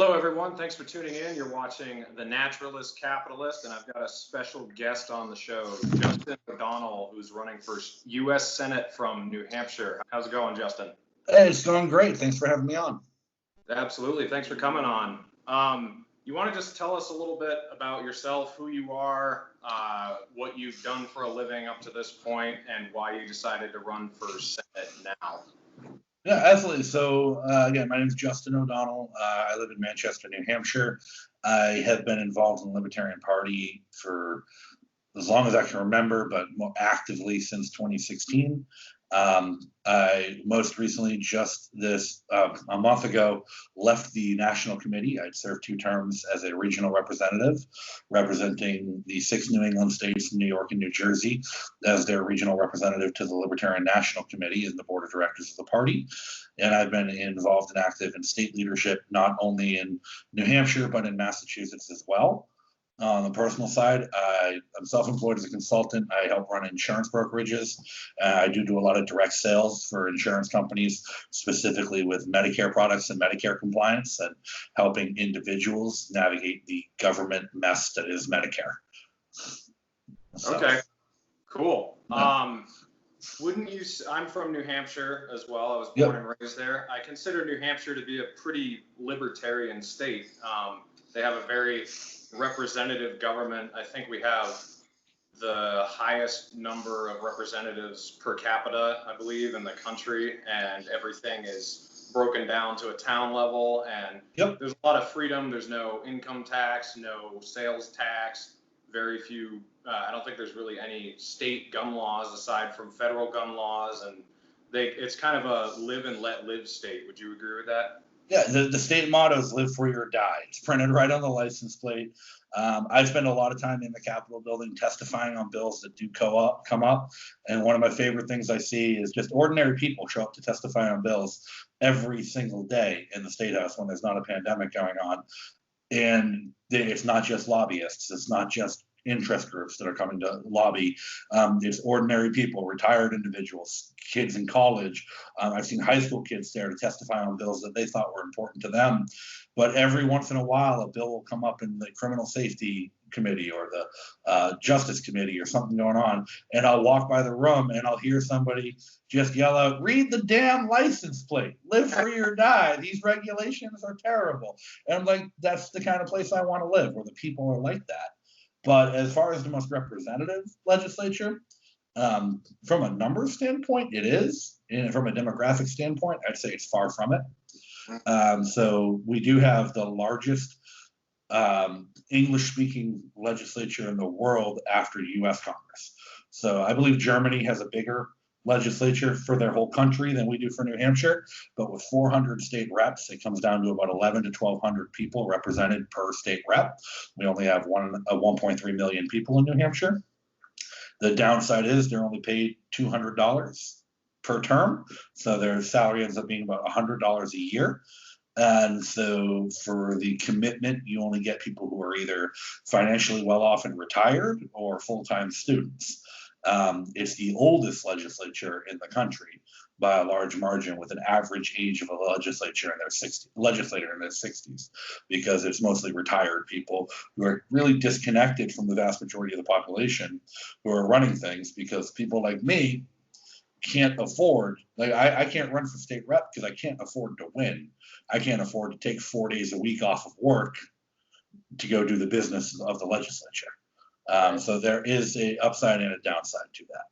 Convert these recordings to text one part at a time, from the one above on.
Hello, everyone. Thanks for tuning in. You're watching The Naturalist Capitalist, and I've got a special guest on the show, Justin ODonnell, who's running for U.S. Senate from New Hampshire. How's it going, Justin? Hey, it's going great. Thanks for having me on. Absolutely. Thanks for coming on. You want to just tell us a little bit about yourself, who you are, what you've done for a living up to this point, and why you decided to run for Senate now? Yeah, absolutely. So, again, my name is Justin ODonnell. I live in Manchester, New Hampshire. I have been involved in the Libertarian Party for as long as I can remember, but more actively since 2016. I most recently, just a month ago, left the National Committee. I'd served 2 terms as a regional representative, representing the 6 New England states, New York and New Jersey, as their regional representative to the Libertarian National Committee and the board of directors of the party. And I've been involved and active in state leadership, not only in New Hampshire, but in Massachusetts as well. On the personal side, I'm self-employed as a consultant. I help run insurance brokerages. I do a lot of direct sales for insurance companies, specifically with Medicare products and Medicare compliance, and helping individuals navigate the government mess that is Medicare. So, okay, cool. Yeah. Wouldn't you? I'm from New Hampshire as well. I was born and raised there. I consider New Hampshire to be a pretty libertarian state. They have a very representative government. I think we have the highest number of representatives per capita, I believe, in the country, and everything is broken down to a town level, and there's a lot of freedom. There's no income tax, no sales tax, very few. I don't think there's really any state gun laws aside from federal gun laws, and it's kind of a live and let live state. Would you agree with that? Yeah, the state motto is live free or die. It's printed right on the license plate. I spend a lot of time in the Capitol building testifying on bills that do come up. And one of my favorite things I see is just ordinary people show up to testify on bills every single day in the State House when there's not a pandemic going on. And it's not just lobbyists. It's not just interest groups that are coming to lobby. It's ordinary people, retired individuals, kids in college. I've seen high school kids there to testify on bills that they thought were important to them. But every once in a while, a bill will come up in the Criminal Safety Committee or the Justice Committee or something going on, and I'll walk by the room and I'll hear somebody just yell out, "Read the damn license plate, live free or die. These regulations are terrible." And I'm like, that's the kind of place I want to live, where the people are like that. But as far as the most representative legislature, from a numbers standpoint, it is. And from a demographic standpoint, I'd say it's far from it. So we do have the largest English-speaking legislature in the world after U.S. Congress. So I believe Germany has a bigger legislature for their whole country than we do for New Hampshire, but with 400 state reps, it comes down to about 11 to 1,200 people represented per state rep. We only have 1.3 million people in New Hampshire. The downside is they're only paid $200 per term, so their salary ends up being about $100 a year. And so for the commitment, you only get people who are either financially well off and retired or full-time students. It's the oldest legislature in the country by a large margin, with an average age of a legislator in their 60s, because it's mostly retired people who are really disconnected from the vast majority of the population who are running things, because people like me can't afford, like I can't run for state rep because I can't afford to win. I can't afford to take 4 days a week off of work to go do the business of the legislature. So there is a upside and a downside to that.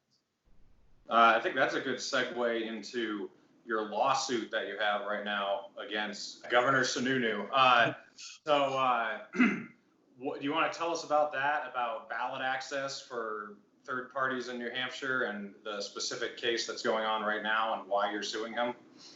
I think that's a good segue into your lawsuit that you have right now against Governor Sununu. Do you want to tell us about that, about ballot access for third parties in New Hampshire, and the specific case that's going on right now and why you're suing him?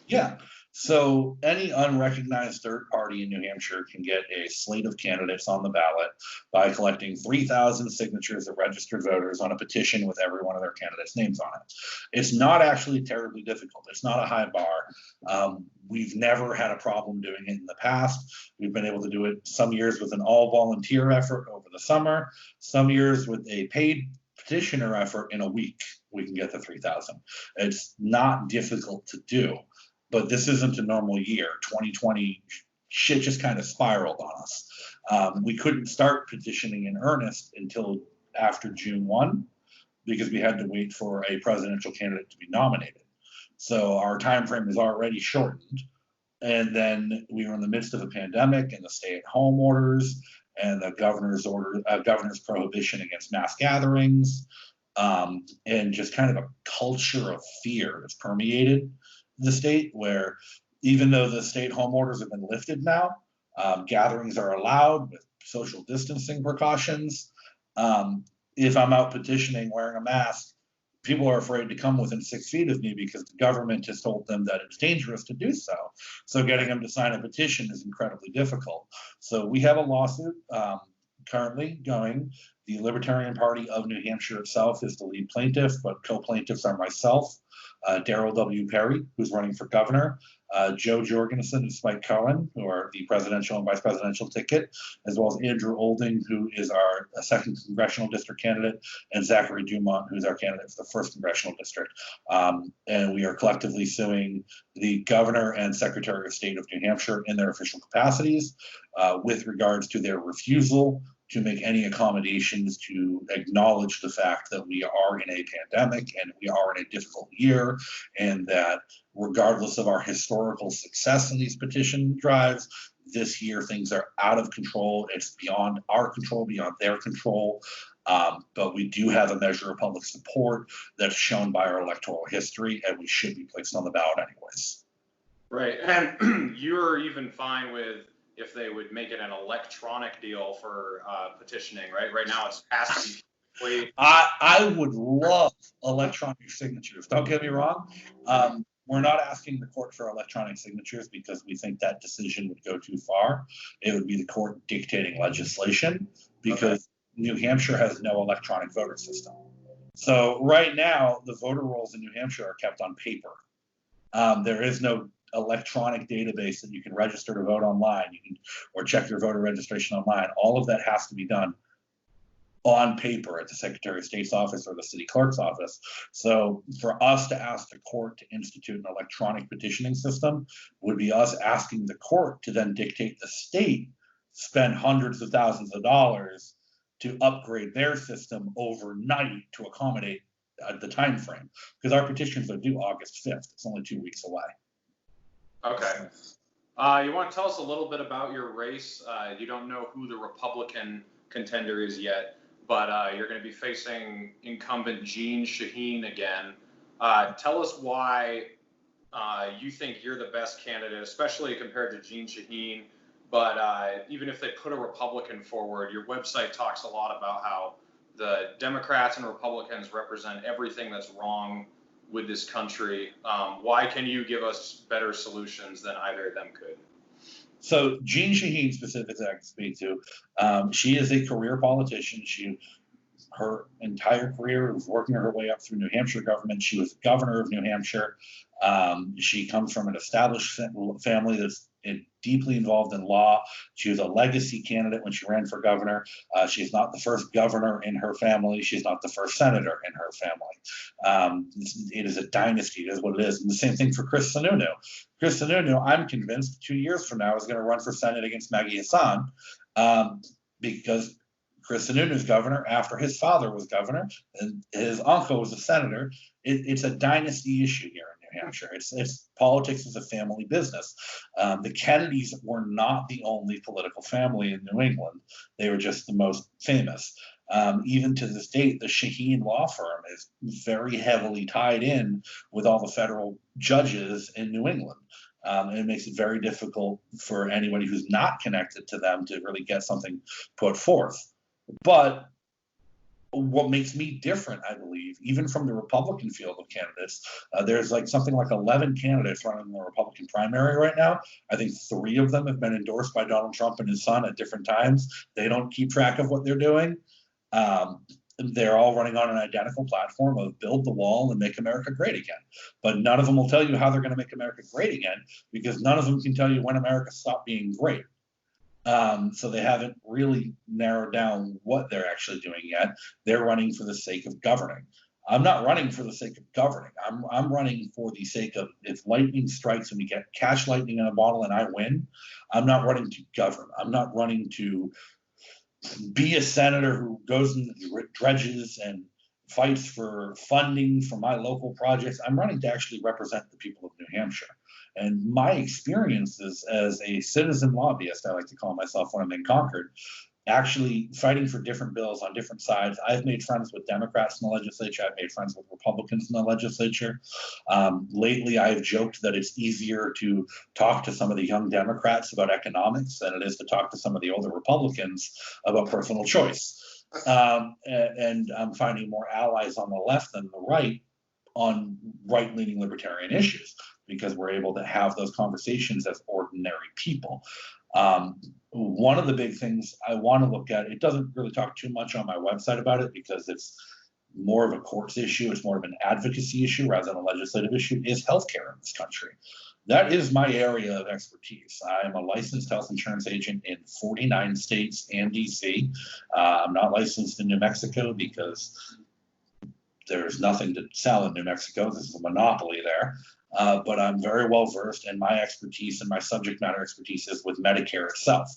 Yeah. So any unrecognized third party in New Hampshire can get a slate of candidates on the ballot by collecting 3,000 signatures of registered voters on a petition with every one of their candidates' names on it. It's not actually terribly difficult. It's not a high bar. We've never had a problem doing it in the past. We've been able to do it some years with an all-volunteer effort over the summer, some years with a paid petitioner effort in a week. We can get to 3,000. It's not difficult to do. But this isn't a normal year. 2020 shit just kind of spiraled on us. We couldn't start petitioning in earnest until after June 1 because we had to wait for a presidential candidate to be nominated. So our time frame is already shortened. And then we were in the midst of a pandemic and the stay-at-home orders and the governor's prohibition against mass gatherings, and just kind of a culture of fear that's permeated the state, where even though the stay-at-home orders have been lifted now, gatherings are allowed with social distancing precautions. If I'm out petitioning wearing a mask, people are afraid to come within 6 feet of me because the government has told them that it's dangerous to do so. So getting them to sign a petition is incredibly difficult. So we have a lawsuit currently going. The Libertarian Party of New Hampshire itself is the lead plaintiff, but co-plaintiffs are myself, Darrell W. Perry, who's running for governor, Joe Jorgensen and Spike Cohen, who are the presidential and vice presidential ticket, as well as Andrew Olding, who is our second congressional district candidate, and Zachary Dumont, who's our candidate for the first congressional district. And we are collectively suing the governor and secretary of state of New Hampshire in their official capacities with regards to their refusal to make any accommodations to acknowledge the fact that we are in a pandemic and we are in a difficult year, and that regardless of our historical success in these petition drives, this year things are out of control. It's beyond our control, beyond their control. But we do have a measure of public support that's shown by our electoral history, and we should be placed on the ballot anyways. Right, and you're even fine with if they would make it an electronic deal for petitioning, right? Right now it's has to be complete. I would love electronic signatures. Don't get me wrong. We're not asking the court for electronic signatures because we think that decision would go too far. It would be the court dictating legislation because New Hampshire has no electronic voter system. So right now, the voter rolls in New Hampshire are kept on paper. There is no electronic database that you can register to vote online, or check your voter registration online. All of that has to be done on paper at the Secretary of State's office or the city clerk's office. So for us to ask the court to institute an electronic petitioning system would be us asking the court to then dictate the state spend hundreds of thousands of dollars to upgrade their system overnight to accommodate the time frame, because our petitions are due August 5th. It's only 2 weeks away. Okay. You want to tell us a little bit about your race? You don't know who the Republican contender is yet, but you're going to be facing incumbent Jeanne Shaheen again. Tell us why you think you're the best candidate, especially compared to Jeanne Shaheen. But even if they put a Republican forward, your website talks a lot about how the Democrats and Republicans represent everything that's wrong with this country. Why can you give us better solutions than either of them could? So Jeanne Shaheen specifically I can speak to. She is a career politician. Her entire career was working her way up through New Hampshire government. She was governor of New Hampshire. She comes from an established family that's deeply involved in law. She was a legacy candidate when she ran for governor. She's not the first governor in her family. She's not the first senator in her family. It is a dynasty. It is what it is. And the same thing for Chris Sununu. Chris Sununu, I'm convinced 2 years from now is going to run for Senate against Maggie Hassan, because Chris Sununu's governor after his father was governor and his uncle was a senator. It's a dynasty issue here in New Hampshire. It's politics is a family business. The Kennedys were not the only political family in New England. They were just the most famous. Even to this date, the Shaheen law firm is very heavily tied in with all the federal judges in New England. And it makes it very difficult for anybody who's not connected to them to really get something put forth. But what makes me different, I believe, even from the Republican field of candidates, there's something like 11 candidates running in the Republican primary right now. I think 3 of them have been endorsed by Donald Trump and his son at different times. They don't keep track of what they're doing. They're all running on an identical platform of build the wall and make America great again. But none of them will tell you how they're going to make America great again, because none of them can tell you when America stopped being great. So they haven't really narrowed down what they're actually doing yet. They're running for the sake of governing. I'm not running for the sake of governing. I'm running for the sake of, if lightning strikes and we get catch lightning in a bottle and I win, I'm not running to govern. I'm not running to be a senator who goes and dredges and fights for funding for my local projects. I'm running to actually represent the people of New Hampshire. And my experiences as a citizen lobbyist, I like to call myself when I'm in Concord, actually fighting for different bills on different sides. I've made friends with Democrats in the legislature. I've made friends with Republicans in the legislature. Lately, I've joked that it's easier to talk to some of the young Democrats about economics than it is to talk to some of the older Republicans about personal choice. And I'm finding more allies on the left than the right on right-leaning libertarian issues, because we're able to have those conversations as ordinary people. One of the big things I want to look at, it doesn't really talk too much on my website about it because it's more of a courts issue, it's more of an advocacy issue rather than a legislative issue, is healthcare in this country. That is my area of expertise. I am a licensed health insurance agent in 49 states and DC. I'm not licensed in New Mexico because there's nothing to sell in New Mexico. This is a monopoly there. But I'm very well versed, and my expertise and my subject matter expertise is with Medicare itself.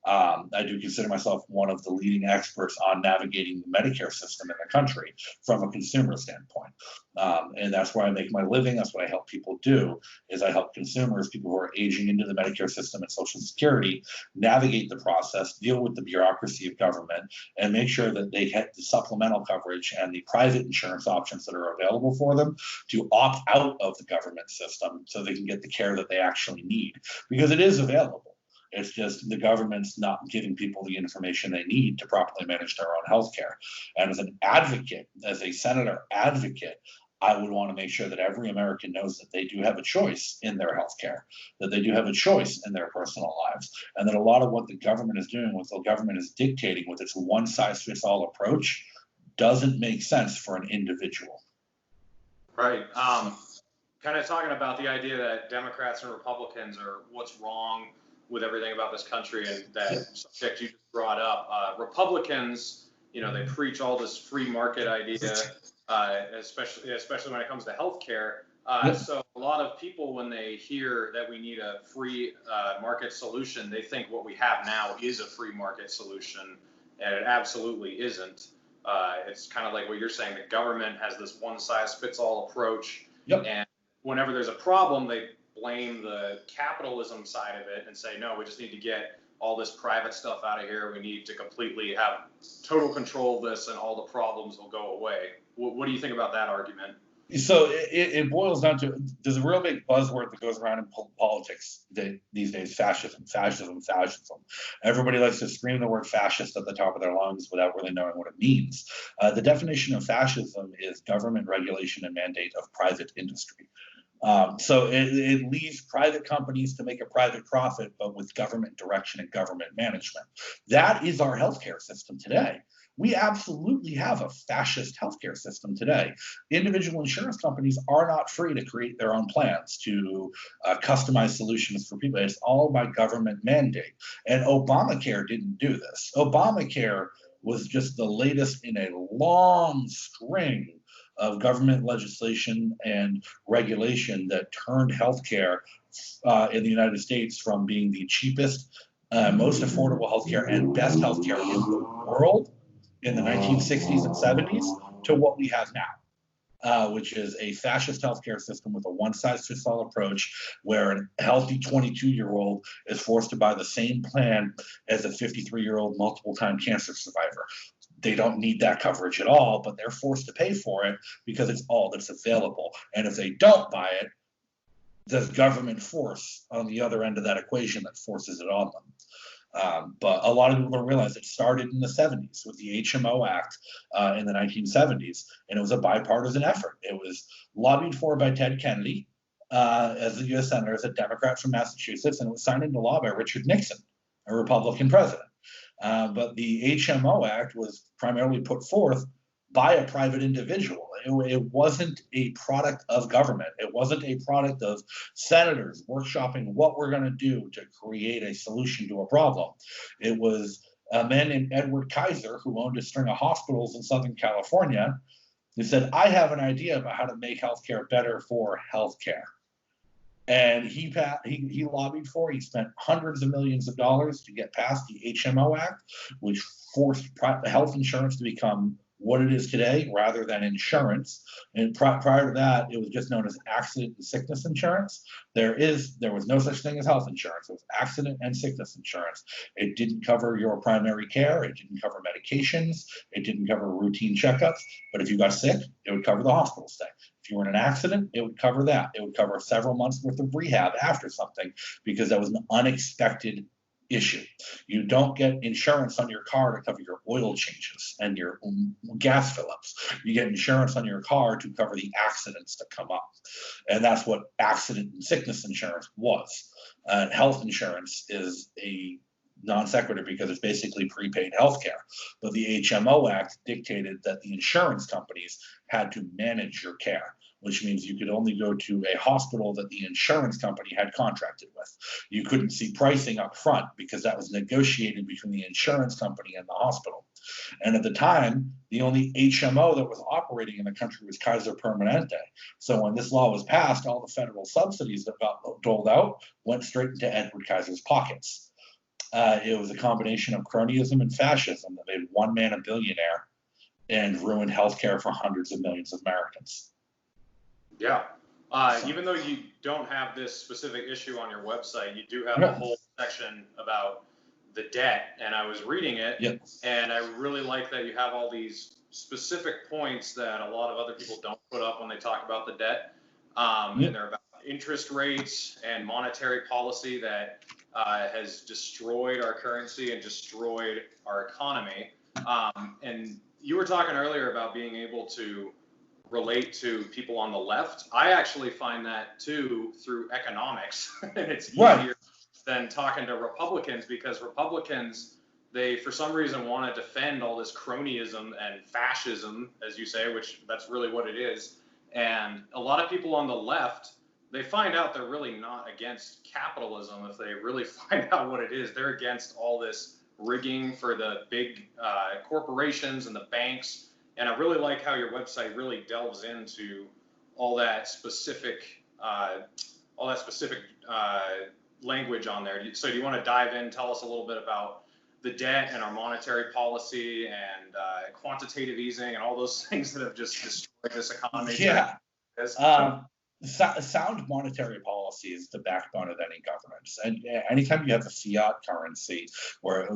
I do consider myself one of the leading experts on navigating the Medicare system in the country from a consumer standpoint. And that's where I make my living. That's what I help people do, is I help consumers, people who are aging into the Medicare system and Social Security, navigate the process, deal with the bureaucracy of government, and make sure that they get the supplemental coverage and the private insurance options that are available for them to opt out of the government system so they can get the care that they actually need, because it is available. It's just the government's not giving people the information they need to properly manage their own health care. And as an advocate, as a senator advocate, I would want to make sure that every American knows that they do have a choice in their health care, that they do have a choice in their personal lives, and that a lot of what the government is doing, what the government is dictating with its one-size-fits-all approach, doesn't make sense for an individual. Right. Kind of talking about the idea that Democrats and Republicans are what's wrong with everything about this country, and that subject you just brought up. Republicans, they preach all this free market idea, especially when it comes to healthcare. So a lot of people, when they hear that we need a free market solution, they think what we have now is a free market solution, and it absolutely isn't. It's kind of like what you're saying. The government has this one-size-fits-all approach, and whenever there's a problem, they blame the capitalism side of it and say, no, we just need to get all this private stuff out of here. We need to completely have total control of this, and all the problems will go away. What do you think about that argument? So it boils down to, there's a real big buzzword that goes around in politics these days: fascism. Everybody likes to scream the word fascist at the top of their lungs without really knowing what it means. The definition of fascism is government regulation and mandate of private industry. So it leaves private companies to make a private profit, but with government direction and government management. That is our healthcare system today. We absolutely have a fascist healthcare system today. Individual insurance companies are not free to create their own plans, to customize solutions for people. It's all by government mandate. And Obamacare didn't do this. Obamacare was just the latest in a long string of government legislation and regulation that turned healthcare in the United States from being the cheapest, most affordable healthcare and best healthcare in the world in the 1960s and 70s to what we have now, which is a fascist healthcare system with a one-size-fits-all approach, where a healthy 22-year-old is forced to buy the same plan as a 53-year-old multiple-time cancer survivor. They don't need that coverage at all, but they're forced to pay for it because it's all that's available. And if they don't buy it, there's government force on the other end of that equation that forces it on them. But a lot of people don't realize it started in the 70s with the HMO Act in the 1970s, and it was a bipartisan effort. It was lobbied for by Ted Kennedy as the U.S. Senator, as a Democrat from Massachusetts, and it was signed into law by Richard Nixon, a Republican president. But the HMO Act was primarily put forth by a private individual. It wasn't a product of government. It wasn't a product of senators workshopping what we're going to do to create a solution to a problem. It was a man named Edward Kaiser, who owned a string of hospitals in Southern California, They said, I have an idea about how to make healthcare better for healthcare. And he lobbied for, he spent hundreds of millions of dollars to get past the HMO Act, which forced health insurance to become what it is today rather than insurance. And prior to that, it was just known as accident and sickness insurance. There was no such thing as health insurance. It was accident and sickness insurance. It didn't cover your primary care. It didn't cover medications. It didn't cover routine checkups. But if you got sick, it would cover the hospital stay. If you were in an accident, it would cover that. It would cover several months worth of rehab after something, because that was an unexpected issue. You don't get insurance on your car to cover your oil changes and your gas fill-ups. You get insurance on your car to cover the accidents that come up. And that's what accident and sickness insurance was. Health insurance is a non sequitur because it's basically prepaid health care. But the HMO Act dictated that the insurance companies had to manage your care, which means you could only go to a hospital that the insurance company had contracted with. You couldn't see pricing up front because that was negotiated between the insurance company and the hospital. And at the time, the only HMO that was operating in the country was Kaiser Permanente. So when this law was passed, all the federal subsidies that got doled out went straight into Edward Kaiser's pockets. It was a combination of cronyism and fascism that made one man a billionaire and ruined healthcare for hundreds of millions of Americans. Yeah. Even though you don't have this specific issue on your website, you do have a whole section about the debt, and I was reading it, and I really like that you have all these specific points that a lot of other people don't put up when they talk about the debt, and they're about interest rates and monetary policy that has destroyed our currency and destroyed our economy. And you were talking earlier about being able to relate to people on the left. I actually find that too through economics, and it's easier than talking to Republicans, because Republicans, they for some reason want to defend all this cronyism and fascism, as you say, which that's really what it is. And a lot of people on the left, they find out they're really not against capitalism. If they really find out what it is, they're against all this rigging for the big corporations and the banks. And I really like how your website really delves into all that specific language on there. So do you want to dive in, tell us a little bit about the debt and our monetary policy and quantitative easing and all those things that have just destroyed this economy? Yeah. Sound monetary policy is the backbone of any government. And anytime you have a fiat currency, where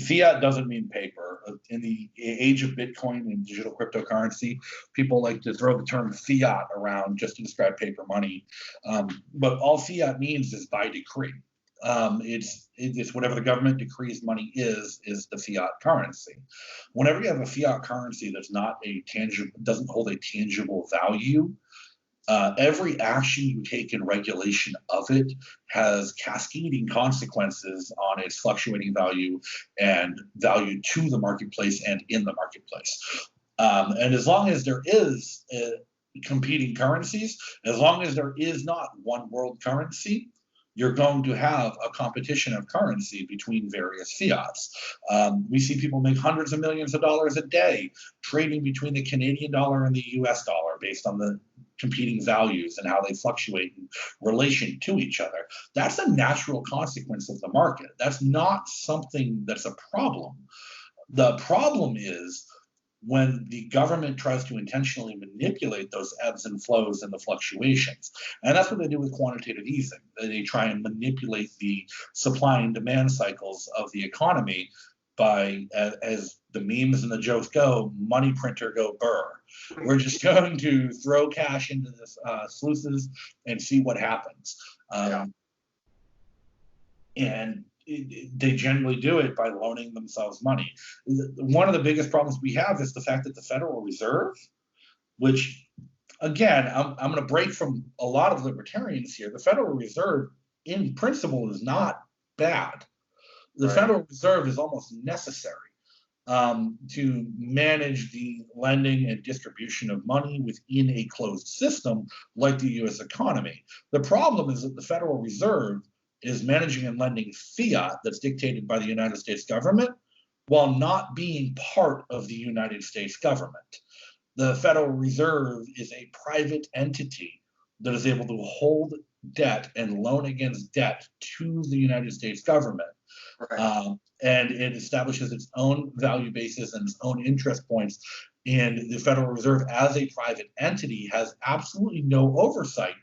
fiat doesn't mean paper. In the age of Bitcoin and digital cryptocurrency, people like to throw the term fiat around just to describe paper money. But all fiat means is by decree. It's whatever the government decrees money is the fiat currency. Whenever you have a fiat currency that's not a tangible, doesn't hold a tangible value, every action you take in regulation of it has cascading consequences on its fluctuating value and value to the marketplace and in the marketplace. And as long as there is competing currencies, as long as there is not one world currency, you're going to have a competition of currency between various fiats. We see people make hundreds of millions of dollars a day trading between the Canadian dollar and the US dollar based on the competing values and how they fluctuate in relation to each other. That's a natural consequence of the market. That's not something that's a problem. The problem is when the government tries to intentionally manipulate those ebbs and flows and the fluctuations. And that's what they do with quantitative easing. They try and manipulate the supply and demand cycles of the economy by, as the memes and the jokes go, money printer go burr. We're just going to throw cash into the sluices and see what happens. And they generally do it by loaning themselves money. One of the biggest problems we have is the fact that the Federal Reserve, which, again, I'm going to break from a lot of libertarians here. The Federal Reserve, in principle, is not bad. The Federal Reserve is almost necessary to manage the lending and distribution of money within a closed system like the U.S. economy. The problem is that the Federal Reserve is managing and lending fiat that's dictated by the United States government while not being part of the United States government. The Federal Reserve is a private entity that is able to hold debt and loan against debt to the United States government. Right. And it establishes its own value basis and its own interest points. And the Federal Reserve, as a private entity, has absolutely no oversight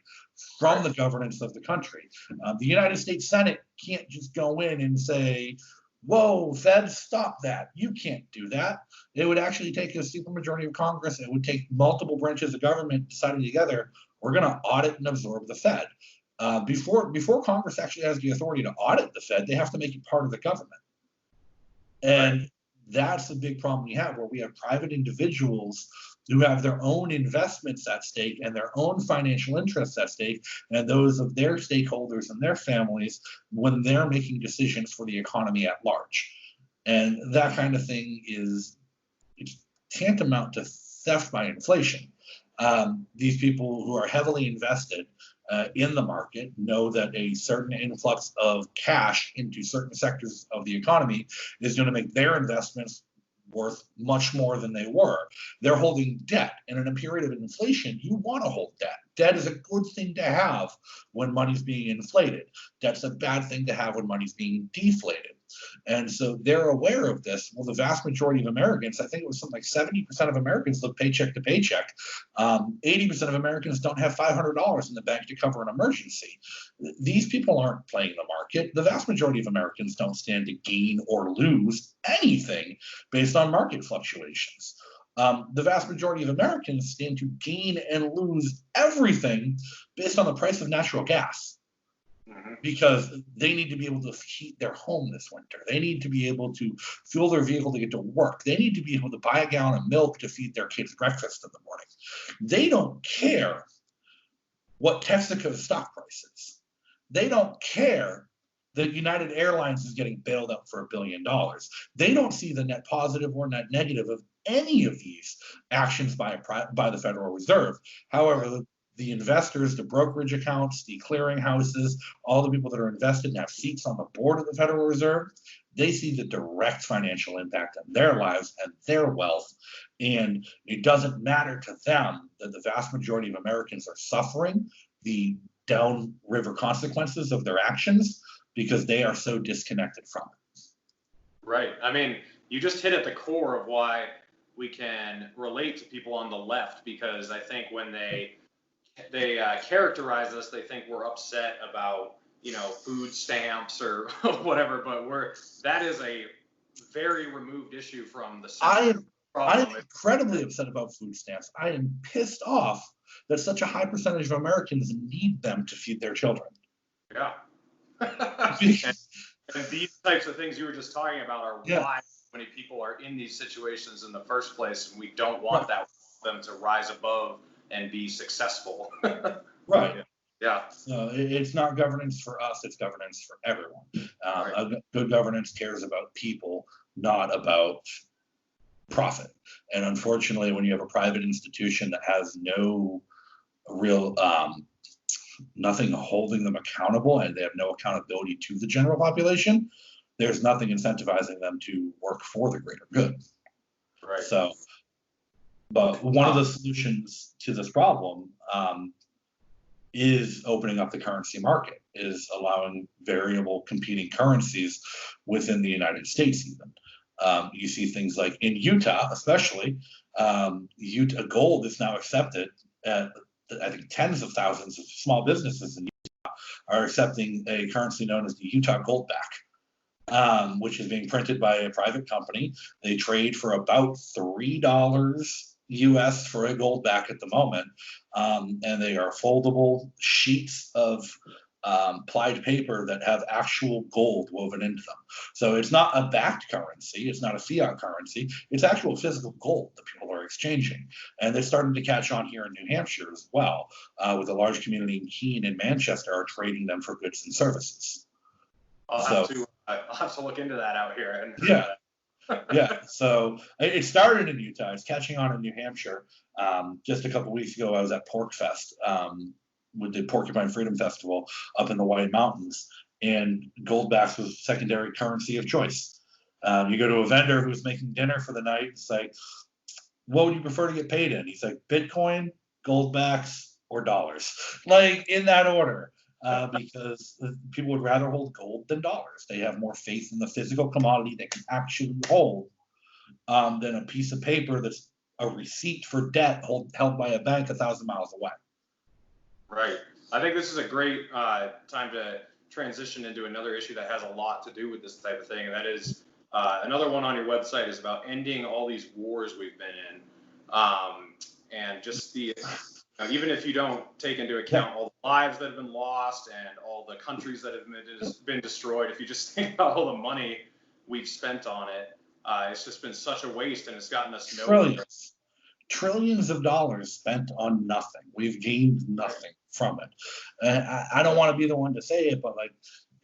from the governance of the country. The United States Senate can't just go in and say, whoa, Fed, stop that. You can't do that. It would actually take a supermajority of Congress. It would take multiple branches of government deciding together, we're going to audit and absorb the Fed. Before Congress actually has the authority to audit the Fed, they have to make it part of the government. And that's the big problem we have, where we have private individuals who have their own investments at stake and their own financial interests at stake, and those of their stakeholders and their families when they're making decisions for the economy at large. And that kind of thing is tantamount to theft by inflation. These people who are heavily invested in the market know that a certain influx of cash into certain sectors of the economy is going to make their investments worth much more than they were. They're holding debt, and in a period of inflation, you want to hold debt. Debt is a good thing to have when money's being inflated. Debt's a bad thing to have when money's being deflated. And so they're aware of this. Well, the vast majority of Americans, I think it was something like 70% of Americans live paycheck to paycheck. 80% of Americans don't have $500 in the bank to cover an emergency. These people aren't playing the market. The vast majority of Americans don't stand to gain or lose anything based on market fluctuations. The vast majority of Americans stand to gain and lose everything based on the price of natural gas. Because they need to be able to heat their home this winter. They need to be able to fuel their vehicle to get to work. They need to be able to buy a gallon of milk to feed their kids breakfast in the morning. They don't care what Texaco's stock price is. They don't care that United Airlines is getting bailed out for $1 billion. They don't see the net positive or net negative of any of these actions by the Federal Reserve. However, the investors, the brokerage accounts, the clearing houses, all the people that are invested and have seats on the board of the Federal Reserve, they see the direct financial impact on their lives and their wealth. And it doesn't matter to them that the vast majority of Americans are suffering the downriver consequences of their actions because they are so disconnected from it. Right. I mean, you just hit at the core of why we can relate to people on the left, because I think when they characterize us, they think we're upset about, food stamps or whatever, but that is a very removed issue from the I am incredibly upset about food stamps. I am pissed off that such a high percentage of Americans need them to feed their children. Yeah. and these types of things you were just talking about are why so many people are in these situations in the first place, and we don't want them to rise above and be successful. Right. Yeah. It's not governance for us, it's governance for everyone. A good governance cares about people, not about profit. And unfortunately, when you have a private institution that has no real nothing holding them accountable, and they have no accountability to the general population, there's nothing incentivizing them to work for the greater good. Right. So, but one of the solutions to this problem is opening up the currency market, is allowing variable competing currencies within the United States even. You see things like in Utah, especially, Utah gold is now accepted at, I think, tens of thousands of small businesses in Utah are accepting a currency known as the Utah Goldback, which is being printed by a private company. They trade for about $3 US for a goldback at the moment, and they are foldable sheets of plied paper that have actual gold woven into them. So it's not a backed currency, it's not a fiat currency, it's actual physical gold that people are exchanging. And they're starting to catch on here in New Hampshire as well, with a large community in Keene and Manchester are trading them for goods and services. I'll have to look into that out here. Yeah, so it started in Utah. It's catching on in New Hampshire. Just a couple weeks ago, I was at Pork Fest with the Porcupine Freedom Festival up in the White Mountains, and goldbacks was secondary currency of choice. You go to a vendor who's making dinner for the night, it's like, what would you prefer to get paid in? He's like, Bitcoin, goldbacks, or dollars, like in that order. Because people would rather hold gold than dollars. They have more faith in the physical commodity they can actually hold than a piece of paper that's a receipt for debt held by a bank 1,000 miles away. Right. I think this is a great time to transition into another issue that has a lot to do with this type of thing, and that is another one on your website is about ending all these wars we've been in, and just the even if you don't take into account all the lives that have been lost and all the countries that have been destroyed, if you just think about all the money we've spent on it, it's just been such a waste, and it's gotten us nowhere. Trillions of dollars spent on nothing. We've gained nothing from it. I don't want to be the one to say it, but like,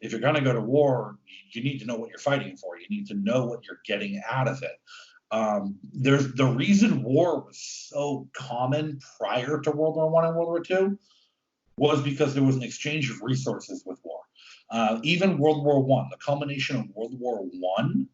if you're going to go to war, you need to know what you're fighting for. You need to know what you're getting out of it. There's the reason war was so common prior to World War I and World War II was because there was an exchange of resources with war. Even World War I, the culmination of World War I,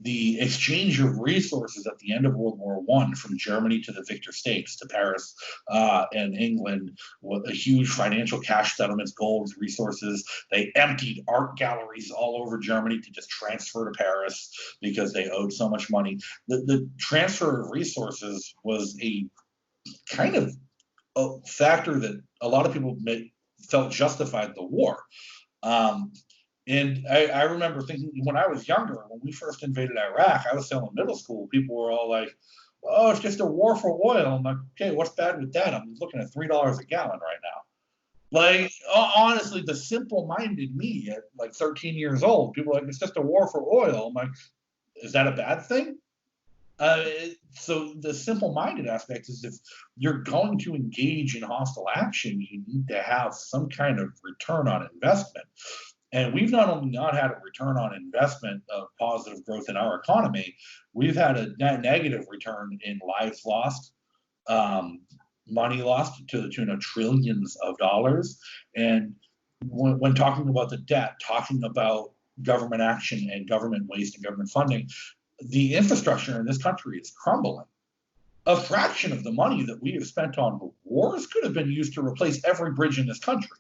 the exchange of resources at the end of World War I from Germany to the victor states to Paris and England with a huge financial cash settlements, gold, resources. They emptied art galleries all over Germany to just transfer to Paris because they owed so much money. The transfer of resources was a kind of a factor that a lot of people felt justified the war. And I remember thinking when I was younger, when we first invaded Iraq, I was still in middle school. People were all like, oh, it's just a war for oil. I'm like, okay, what's bad with that? I'm looking at $3 a gallon right now. Like, honestly, the simple-minded me at like 13 years old, people are like, it's just a war for oil. I'm like, is that a bad thing? So the simple-minded aspect is if you're going to engage in hostile action, you need to have some kind of return on investment. And we've not only not had a return on investment of positive growth in our economy, we've had a negative return in lives lost, money lost to the tune of trillions of dollars. And when talking about the debt, talking about government action and government waste and government funding, the infrastructure in this country is crumbling. A fraction of the money that we have spent on wars could have been used to replace every bridge in this country.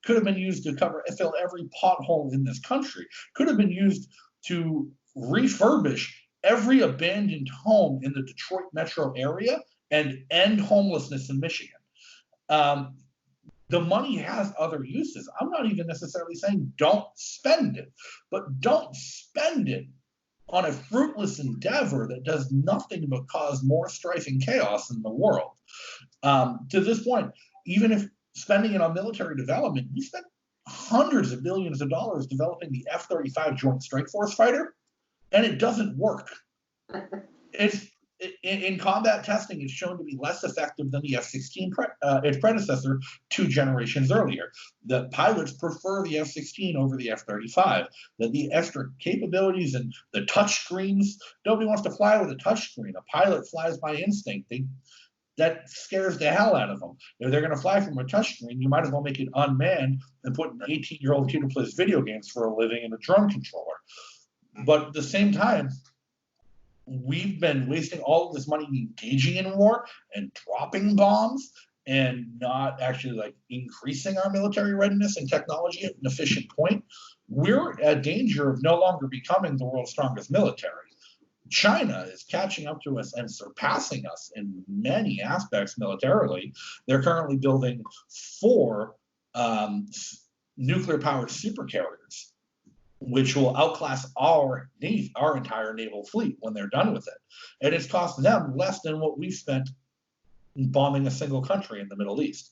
Could have been used to fill every pothole in this country. Could have been used to refurbish every abandoned home in the Detroit metro area and end homelessness in Michigan. The money has other uses. I'm not even necessarily saying don't spend it, but don't spend it on a fruitless endeavor that does nothing but cause more strife and chaos in the world. To this point, even if spending it on military development, we spent hundreds of billions of dollars developing the F-35 Joint Strike Force fighter, and it doesn't work. In combat testing, it's shown to be less effective than the F-16, its predecessor 2 generations earlier. The pilots prefer the F-16 over the F-35. That the extra capabilities and the touch screens, nobody wants to fly with a touch screen. A pilot flies by instinct. That scares the hell out of them. If they're going to fly from a touchscreen, you might as well make it unmanned and put an 18-year-old kid who plays video games for a living in a drone controller. But at the same time, we've been wasting all of this money engaging in war and dropping bombs and not actually like increasing our military readiness and technology at an efficient point. We're at danger of no longer becoming the world's strongest military. China is catching up to us and surpassing us in many aspects militarily. They're currently building 4 nuclear-powered supercarriers, which will outclass our entire naval fleet when they're done with it. And it's cost them less than what we've spent bombing a single country in the Middle East.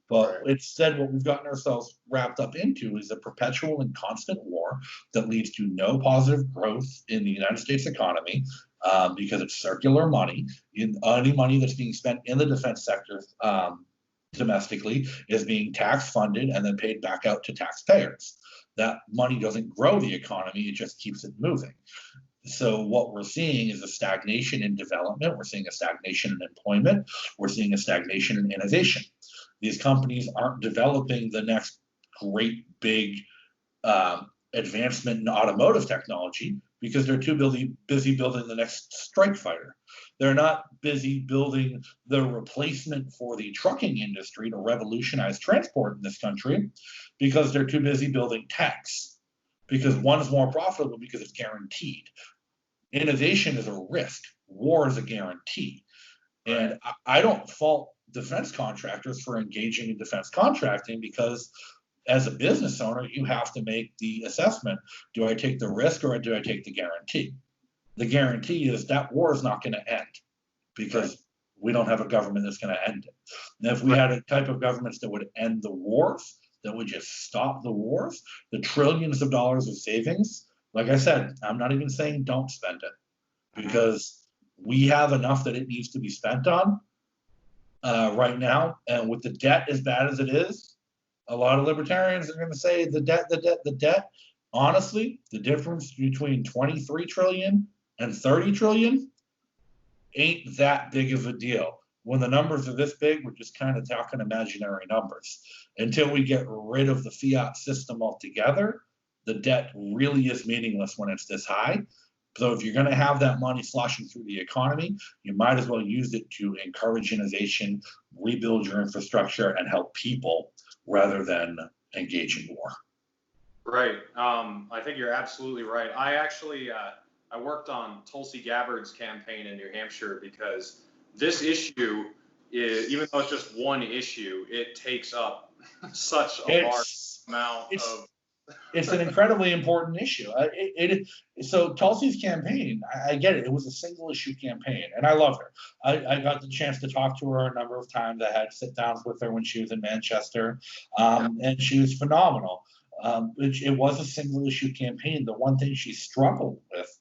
But instead, what we've gotten ourselves wrapped up into is a perpetual and constant war that leads to no positive growth in the United States economy because it's circular money. Any money that's being spent in the defense sector domestically is being tax funded and then paid back out to taxpayers. That money doesn't grow the economy, it just keeps it moving. So what we're seeing is a stagnation in development. We're seeing a stagnation in employment. We're seeing a stagnation in innovation. These companies aren't developing the next great big advancement in automotive technology because they're too busy building the next strike fighter. They're not busy building the replacement for the trucking industry to revolutionize transport in this country because they're too busy building tanks. Because one is more profitable because it's guaranteed. Innovation is a risk. War is a guarantee. And I don't fault defense contractors for engaging in defense contracting because as a business owner, you have to make the assessment. Do I take the risk or do I take the guarantee? The guarantee is that war is not going to end because we don't have a government that's going to end it. And if we had a type of governments that would end the wars, that would just stop the wars, the trillions of dollars of savings, like I said, I'm not even saying don't spend it because we have enough that it needs to be spent on right now. And with the debt as bad as it is, a lot of libertarians are going to say the debt. Honestly, the difference between 23 trillion and 30 trillion ain't that big of a deal. When the numbers are this big, we're just kind of talking imaginary numbers. Until we get rid of the fiat system altogether, the debt really is meaningless when it's this high. So if you're going to have that money sloshing through the economy, you might as well use it to encourage innovation, rebuild your infrastructure, and help people rather than engage in war. Right. I think you're absolutely right. I actually I worked on Tulsi Gabbard's campaign in New Hampshire because this issue, even though it's just one issue, it takes up such a large amount of. It's an incredibly important issue. So Tulsi's campaign, I get it. It was a single issue campaign, and I love her. I got the chance to talk to her a number of times. I had sit downs with her when she was in Manchester, and she was phenomenal. It was a single issue campaign. The one thing she struggled with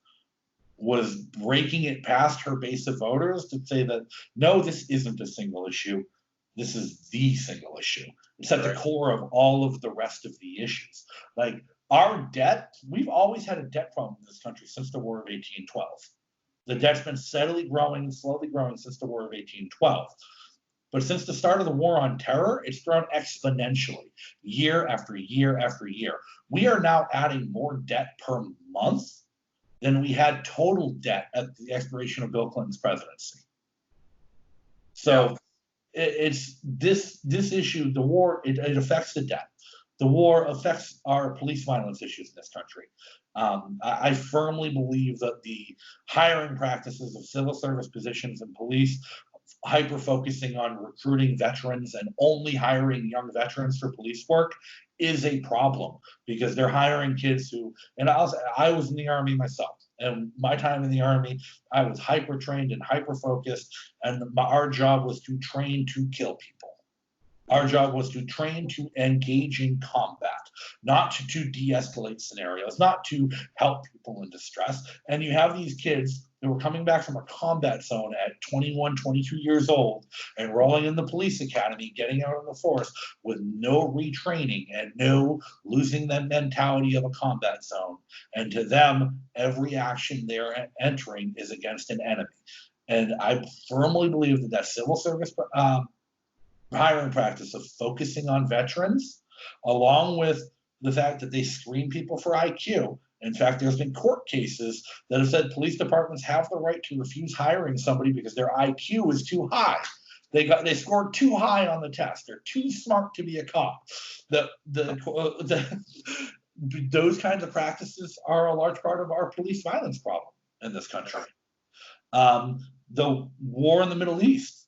was breaking it past her base of voters to say that, no, this isn't a single issue. This is the single issue. It's at the core of all of the rest of the issues. Like our debt, we've always had a debt problem in this country since the War of 1812. The debt's been steadily growing, slowly growing since the War of 1812. But since the start of the War on Terror, it's grown exponentially, year after year after year. We are now adding more debt per month than we had total debt at the expiration of Bill Clinton's presidency. So it's this issue, the war, it affects the debt. The war affects our police violence issues in this country. I firmly believe that the hiring practices of civil service positions in police, hyper focusing on recruiting veterans and only hiring young veterans for police work, is a problem because they're hiring kids who, and I was in the Army myself, and my time in the Army, I was hyper trained and hyper focused, and our job was to train to kill people. Our job was to train to engage in combat, not to de-escalate scenarios, not to help people in distress. And you have these kids who were coming back from a combat zone at 21, 22 years old, enrolling in the police academy, getting out on the force with no retraining and no losing the mentality of a combat zone. And to them, every action they're entering is against an enemy. And I firmly believe that civil service hiring practice of focusing on veterans, along with the fact that they screen people for IQ. In fact, there's been court cases that have said police departments have the right to refuse hiring somebody because their IQ is too high. They scored too high on the test. They're too smart to be a cop. Those kinds of practices are a large part of our police violence problem in this country. The war in the Middle East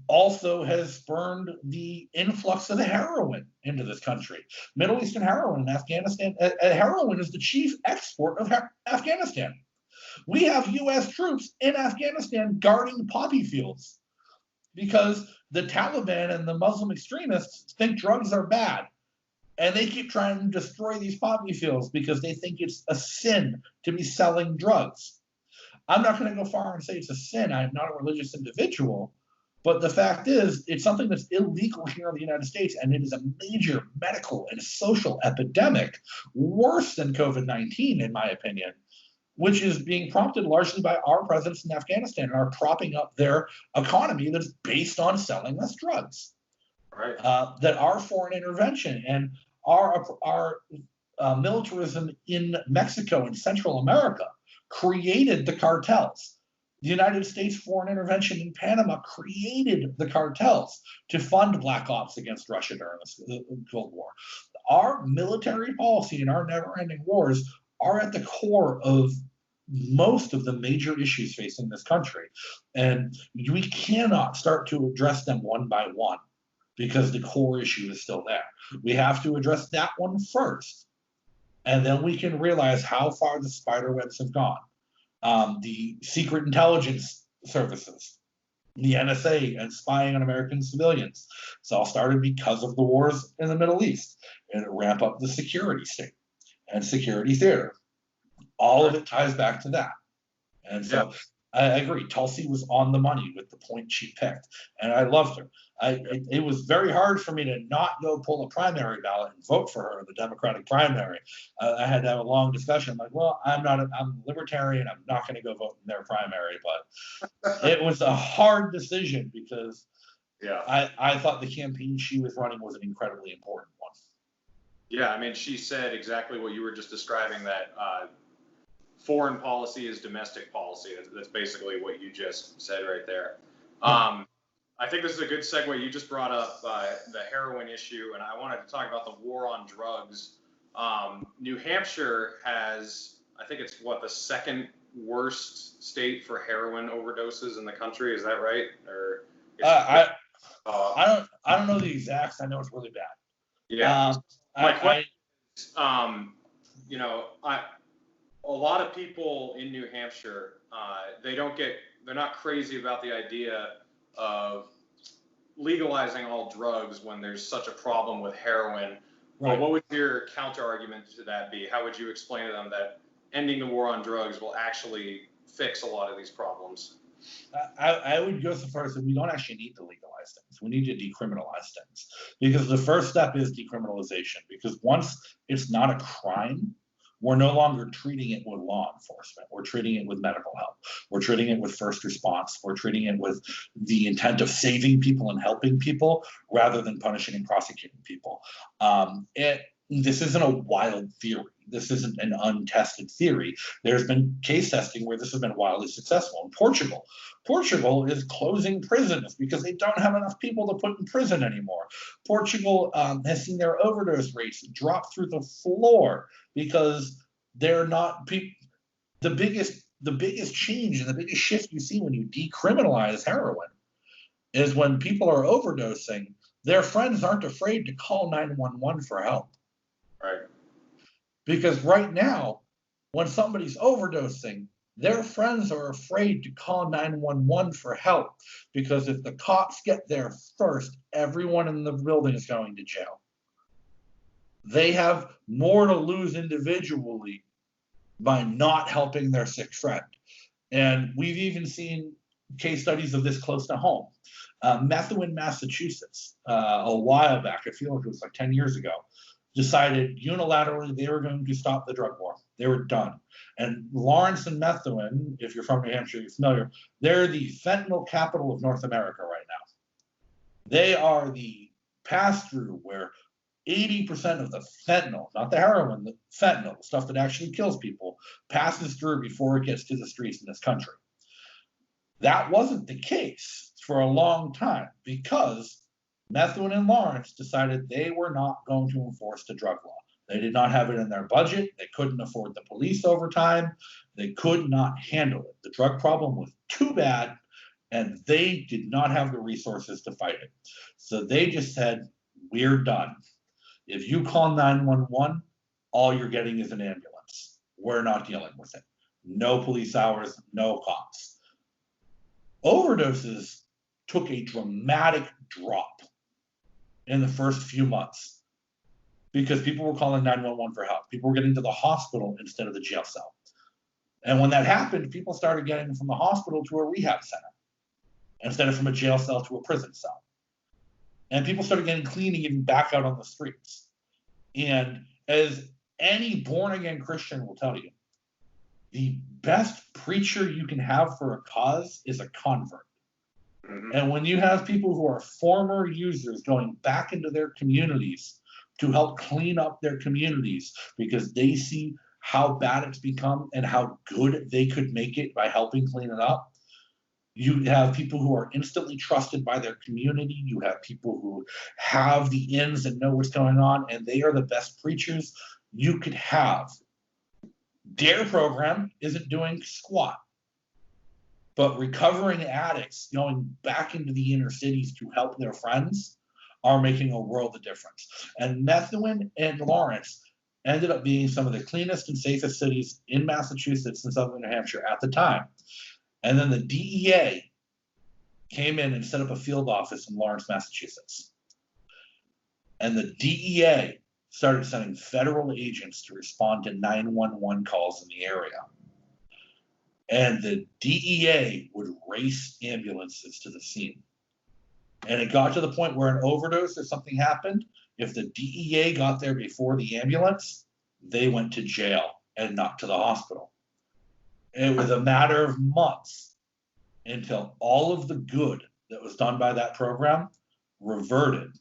also has spurned the influx of the heroin into this country. Middle Eastern heroin in Afghanistan. Heroin is the chief export of Afghanistan. We have U.S. troops in Afghanistan guarding poppy fields because the Taliban and the Muslim extremists think drugs are bad. And they keep trying to destroy these poppy fields because they think it's a sin to be selling drugs. I'm not going to go far and say it's a sin. I'm not a religious individual. But the fact is, it's something that's illegal here in the United States, and it is a major medical and social epidemic, worse than COVID-19, in my opinion, which is being prompted largely by our presence in Afghanistan and our propping up their economy that's based on selling us drugs. Right. That our foreign intervention and our militarism in Mexico and Central America created the cartels. The United States foreign intervention in Panama created the cartels to fund black ops against Russia during the Cold War. Our military policy and our never-ending wars are at the core of most of the major issues facing this country. And we cannot start to address them one by one because the core issue is still there. We have to address that one first, and then we can realize how far the spider webs have gone. The secret intelligence services, the NSA, and spying on American civilians. It's all started because of the wars in the Middle East, and it ramped up the security state and security theater. All of it ties back to that. And so I agree. Tulsi was on the money with the point she picked, and I loved her. It was very hard for me to not go pull a primary ballot and vote for her in the Democratic primary. I had to have a long discussion. I'm like, well, I'm libertarian. I'm not going to go vote in their primary. But it was a hard decision because I thought the campaign she was running was an incredibly important one. Yeah, I mean, she said exactly what you were just describing, that foreign policy is domestic policy. That's basically what you just said right there. I think this is a good segue. You just brought up the heroin issue, and I wanted to talk about the war on drugs. New Hampshire has, I think it's the second worst state for heroin overdoses in the country. Is that right? Or I don't know the exacts. I know it's really bad. Yeah. My question is, a lot of people in New Hampshire, they're not crazy about the idea of legalizing all drugs when there's such a problem with heroin. Right. What would your counter argument to that be? How would you explain to them that ending the war on drugs will actually fix a lot of these problems? I would go so far as that we don't actually need to legalize things. We need to decriminalize things, because the first step is decriminalization. Because once it's not a crime, we're no longer treating it with law enforcement. We're treating it with medical help. We're treating it with first response. We're treating it with the intent of saving people and helping people rather than punishing and prosecuting people. This isn't a wild theory. This isn't an untested theory. There's been case testing where this has been wildly successful. In Portugal is closing prisons because they don't have enough people to put in prison anymore. Portugal has seen their overdose rates drop through the floor because they're not the biggest change and the biggest shift you see when you decriminalize heroin is when people are overdosing, their friends aren't afraid to call 911 for help. Right. Because right now, when somebody's overdosing, their friends are afraid to call 911 for help, because if the cops get there first, everyone in the building is going to jail. They have more to lose individually by not helping their sick friend. And we've even seen case studies of this close to home. Methuen, Massachusetts, a while back, I feel like it was like 10 years ago, decided unilaterally they were going to stop the drug war. They were done. And Lawrence and Methuen, if you're from New Hampshire, you're familiar, they're the fentanyl capital of North America right now. They are the pass-through where 80% of the fentanyl, not the heroin, the fentanyl, stuff that actually kills people, passes through before it gets to the streets in this country. That wasn't the case for a long time because Methuen and Lawrence decided they were not going to enforce the drug law. They did not have it in their budget. They couldn't afford the police overtime. They could not handle it. The drug problem was too bad, and they did not have the resources to fight it. So they just said, we're done. If you call 911, all you're getting is an ambulance. We're not dealing with it. No police hours, no cops. Overdoses took a dramatic drop in the first few months because people were calling 911 for help. People were getting to the hospital instead of the jail cell. And when that happened, people started getting from the hospital to a rehab center instead of from a jail cell to a prison cell. And people started getting clean and getting back out on the streets. And as any born-again Christian will tell you, the best preacher you can have for a cause is a convert. And when you have people who are former users going back into their communities to help clean up their communities because they see how bad it's become and how good they could make it by helping clean it up, You have people who are instantly trusted by their community. You have people who have the ins and know what's going on, and they are the best preachers you could have. Their program isn't doing squat, but recovering addicts going back into the inner cities to help their friends are making a world of difference. And Methuen and Lawrence ended up being some of the cleanest and safest cities in Massachusetts and southern New Hampshire at the time. And then the DEA came in and set up a field office in Lawrence, Massachusetts. And the DEA started sending federal agents to respond to 911 calls in the area. And the DEA would race ambulances to the scene. And it got to the point where an overdose or something happened. If the DEA got there before the ambulance, they went to jail and not to the hospital. It was a matter of months until all of the good that was done by that program reverted.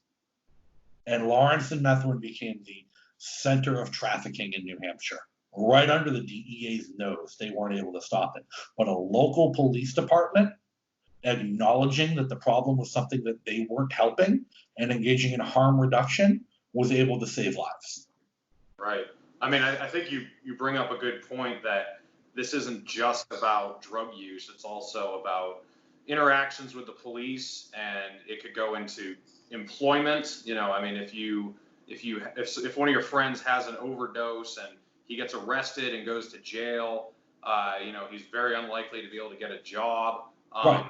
And Lawrence and Methuen became the center of trafficking in New Hampshire, right under the DEA's nose. They weren't able to stop it. But a local police department, acknowledging that the problem was something that they weren't helping and engaging in harm reduction, was able to save lives. Right. I mean, I think you bring up a good point that this isn't just about drug use. It's also about interactions with the police, and it could go into employment. You know, I mean, if one of your friends has an overdose and he gets arrested and goes to jail, you know, he's very unlikely to be able to get a job. Right.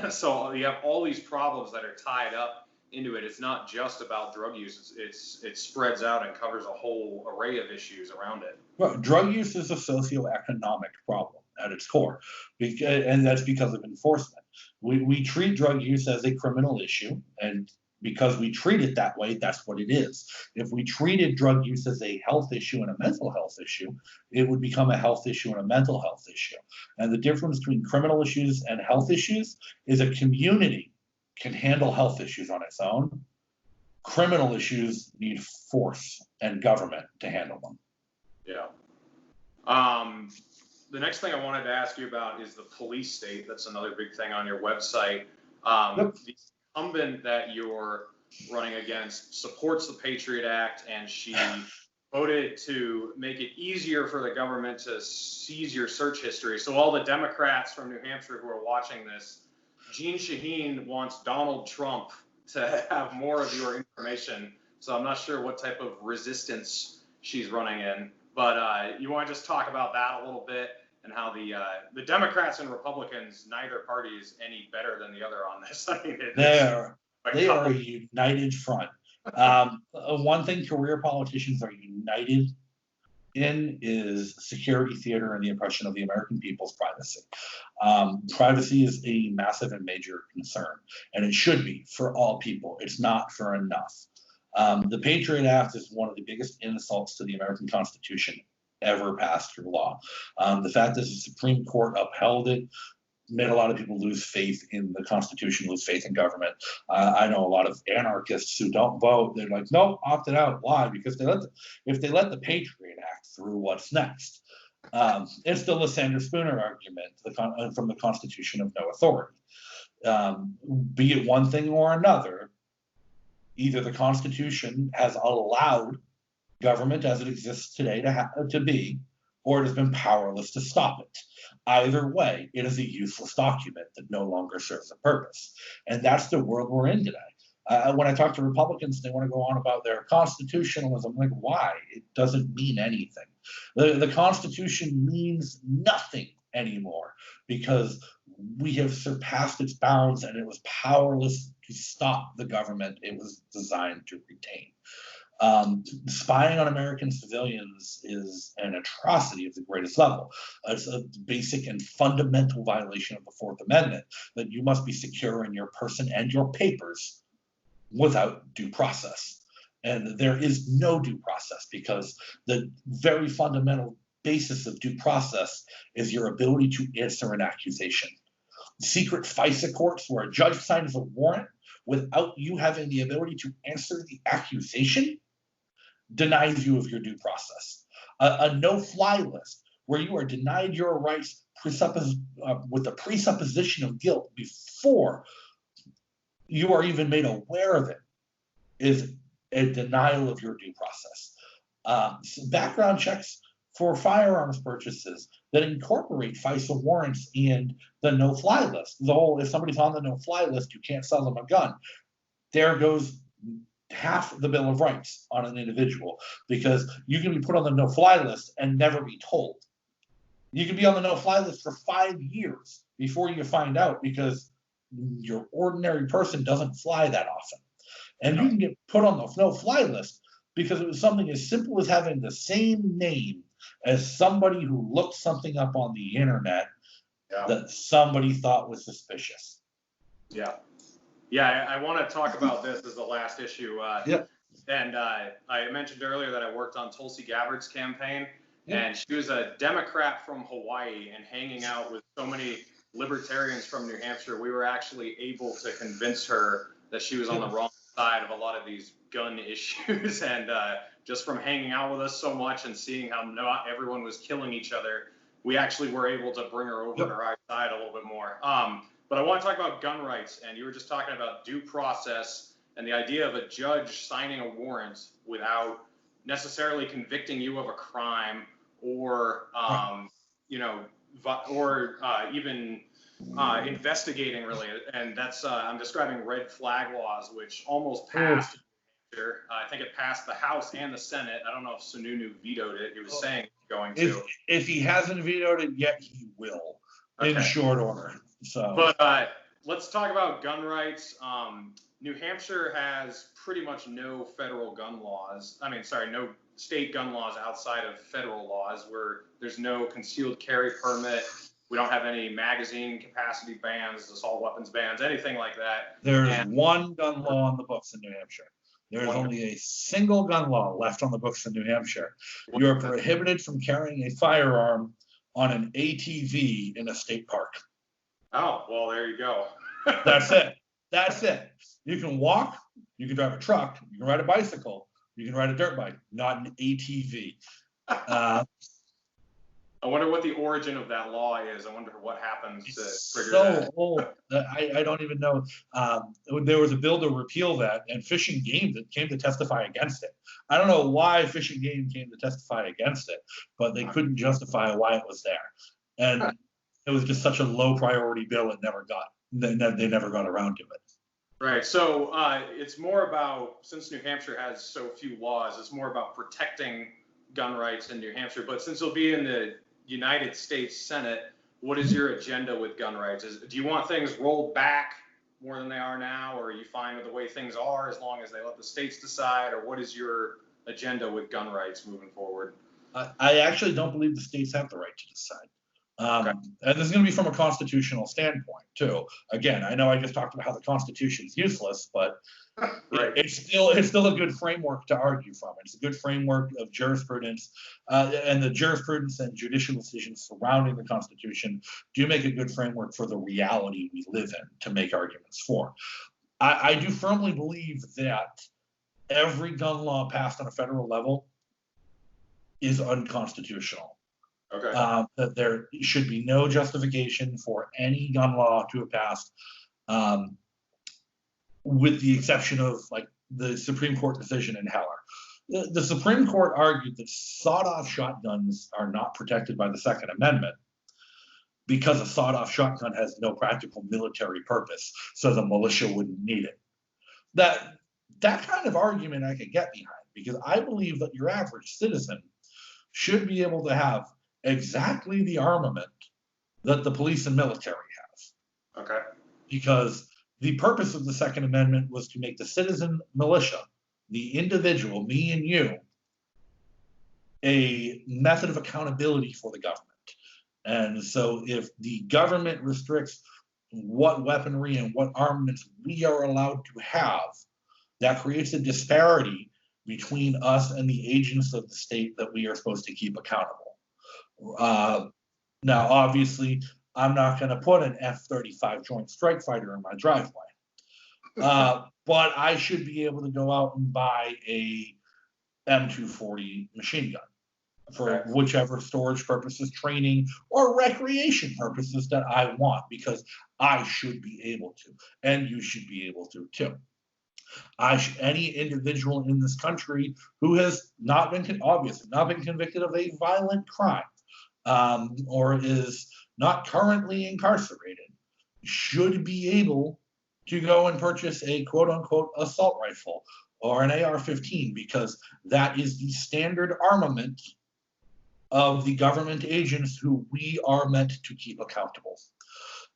So you have all these problems that are tied up into it. It's not just about drug use. It spreads out and covers a whole array of issues around it. Well, drug use is a socioeconomic problem at its core, and that's because of enforcement. We treat drug use as a criminal issue, and because we treat it that way, that's what it is. If we treated drug use as a health issue and a mental health issue, it would become a health issue and a mental health issue. And the difference between criminal issues and health issues is a community can handle health issues on its own. Criminal issues need force and government to handle them. Yeah. The next thing I wanted to ask you about is the police state. That's another big thing on your website. Yep. The incumbent that you're running against supports the Patriot Act, and she voted to make it easier for the government to seize your search history. So all the Democrats from New Hampshire who are watching this, Jeanne Shaheen wants Donald Trump to have more of your information. So I'm not sure what type of resistance she's running in. But you want to just talk about that a little bit, and how the Democrats and Republicans, neither party is any better than the other on this. I mean, they are a united front. One thing career politicians are united in is security theater and the oppression of the American people's privacy. Privacy is a massive and major concern, and it should be for all people. It's not for enough. The Patriot Act is one of the biggest insults to the American Constitution ever passed through law. The fact that the Supreme Court upheld it made a lot of people lose faith in the Constitution, lose faith in government. I know a lot of anarchists who don't vote. They're like, nope, opted out. Why? Because if they let the Patriot Act through, what's next? It's the Lysander Spooner argument from the Constitution of no authority. Be it one thing or another, either the Constitution has allowed government as it exists today to be, or it has been powerless to stop it. Either way, it is a useless document that no longer serves a purpose. And that's the world we're in today. When I talk to Republicans, they want to go on about their constitutionalism. I'm like, why? It doesn't mean anything. The Constitution means nothing anymore because we have surpassed its bounds, and it was powerless to stop the government it was designed to retain. Spying on American civilians is an atrocity of the greatest level. It's a basic and fundamental violation of the Fourth Amendment, that you must be secure in your person and your papers without due process. And there is no due process, because the very fundamental basis of due process is your ability to answer an accusation. Secret FISA courts where a judge signs a warrant without you having the ability to answer the accusation denies you of your due process. A no-fly list where you are denied your rights with the presupposition of guilt before you are even made aware of it is a denial of your due process. Background checks for firearms purchases that incorporate FISA warrants and the no-fly list. The whole, if somebody's on the no-fly list, you can't sell them a gun. There goes half the Bill of Rights on an individual, because you can be put on the no-fly list and never be told. You can be on the no-fly list for 5 years before you find out, because your ordinary person doesn't fly that often. And you can get put on the no-fly list because it was something as simple as having the same name as somebody who looked something up on the internet that somebody thought was suspicious. Yeah. Yeah, I want to talk about this as the last issue. And I mentioned earlier that I worked on Tulsi Gabbard's campaign, and she was a Democrat from Hawaii, and hanging out with so many libertarians from New Hampshire, we were actually able to convince her that she was on the wrong side of a lot of these gun issues. And just from hanging out with us so much and seeing how not everyone was killing each other, we actually were able to bring her over to our side a little bit more. But I want to talk about gun rights, and you were just talking about due process and the idea of a judge signing a warrant without necessarily convicting you of a crime or, even investigating really. And that's, I'm describing red flag laws, which almost passed. I think it passed the House and the Senate. I don't know if Sununu vetoed it. He was saying he's going to. If he hasn't vetoed it yet, he will in short order. So, but let's talk about gun rights. New Hampshire has pretty much no federal gun laws. No state gun laws outside of federal laws, where there's no concealed carry permit. We don't have any magazine capacity bans, assault weapons bans, anything like that. There's one gun law on the books in New Hampshire. There is only a single gun law left on the books in New Hampshire. You are prohibited from carrying a firearm on an ATV in a state park. Oh, well, there you go. That's it. That's it. You can walk, you can drive a truck, you can ride a bicycle, you can ride a dirt bike, not an ATV. I wonder what the origin of that law is. I wonder what happens to trigger that. So old. I don't even know. There was a bill to repeal that, and Fish and Game that came to testify against it. I don't know why Fish and Game came to testify against it, but they couldn't justify why it was there. And it was just such a low priority bill, they never got around to it. Right. So it's more about, since New Hampshire has so few laws, it's more about protecting gun rights in New Hampshire. But since you'll be in the United States Senate, what is your agenda with gun rights? Do you want things rolled back more than they are now, or are you fine with the way things are as long as they let the states decide, or what is your agenda with gun rights moving forward? I actually don't believe the states have the right to decide. And this is going to be from a constitutional standpoint too. Again, I know I just talked about how the Constitution is useless, but it's still a good framework to argue from. It's a good framework of jurisprudence, and the jurisprudence and judicial decisions surrounding the Constitution do make a good framework for the reality we live in to make arguments for. I do firmly believe that every gun law passed on a federal level is unconstitutional. Okay. That there should be no justification for any gun law to have passed, with the exception of like the Supreme Court decision in Heller. The Supreme Court argued that sawed-off shotguns are not protected by the Second Amendment because a sawed-off shotgun has no practical military purpose, so the militia wouldn't need it. That kind of argument I could get behind, because I believe that your average citizen should be able to have exactly the armament that the police and military have. Okay. Because the purpose of the Second Amendment was to make the citizen militia, the individual, me and you, a method of accountability for the government. And so if the government restricts what weaponry and what armaments we are allowed to have, that creates a disparity between us and the agents of the state that we are supposed to keep accountable. Now, obviously, I'm not going to put an F-35 Joint Strike Fighter in my driveway, but I should be able to go out and buy a M240 machine gun. for whichever storage purposes, training, or recreation purposes that I want, because I should be able to, and you should be able to too. Any individual in this country who has not been obviously not been convicted of a violent crime, or is not currently incarcerated, should be able to go and purchase a quote unquote assault rifle or an AR-15, because that is the standard armament of the government agents who we are meant to keep accountable.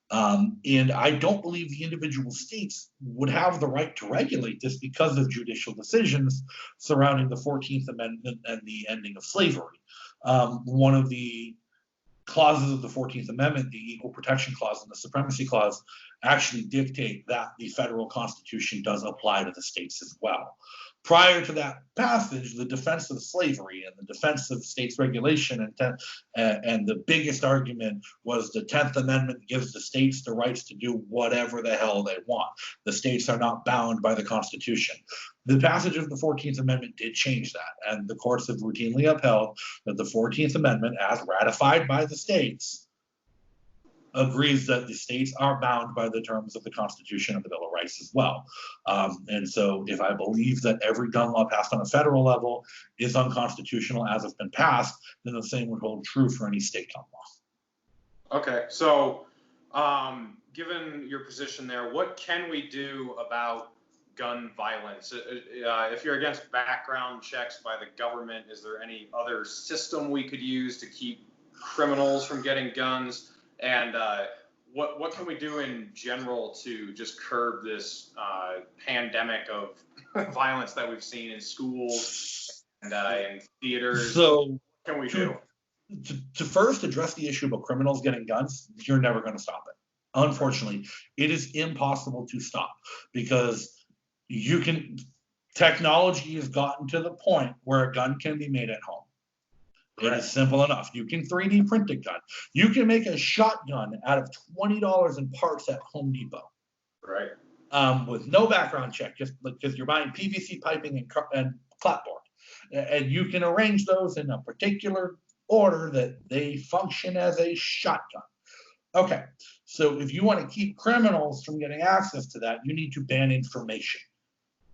And I don't believe the individual states would have the right to regulate this because of judicial decisions surrounding the 14th Amendment and the ending of slavery. One of the clauses of the 14th Amendment, the Equal Protection Clause and the Supremacy Clause, actually dictate that the federal Constitution does apply to the states as well. Prior to that passage, the defense of slavery and the defense of states' regulation and the biggest argument was the 10th Amendment gives the states the rights to do whatever the hell they want. The states are not bound by the Constitution. The passage of the 14th Amendment did change that, and the courts have routinely upheld that the 14th Amendment, as ratified by the states, agrees that the states are bound by the terms of the Constitution and the Bill of Rights as well. And so if I believe that every gun law passed on a federal level is unconstitutional as it's been passed, then the same would hold true for any state gun law. Okay, so given your position there, what can we do about gun violence? If you're against background checks by the government, is there any other system we could use to keep criminals from getting guns? And what can we do in general to just curb this pandemic of violence that we've seen in schools and in theaters? So what can we do? To first address the issue about criminals getting guns, you're never going to stop it. Unfortunately, it is impossible to stop, because technology has gotten to the point where a gun can be made at home. It is simple enough. You can 3D print a gun. You can make a shotgun out of $20 in parts at Home Depot. Right. With no background check, just because you're buying PVC piping and clapboard. And you can arrange those in a particular order that they function as a shotgun. Okay, so if you want to keep criminals from getting access to that, you need to ban information.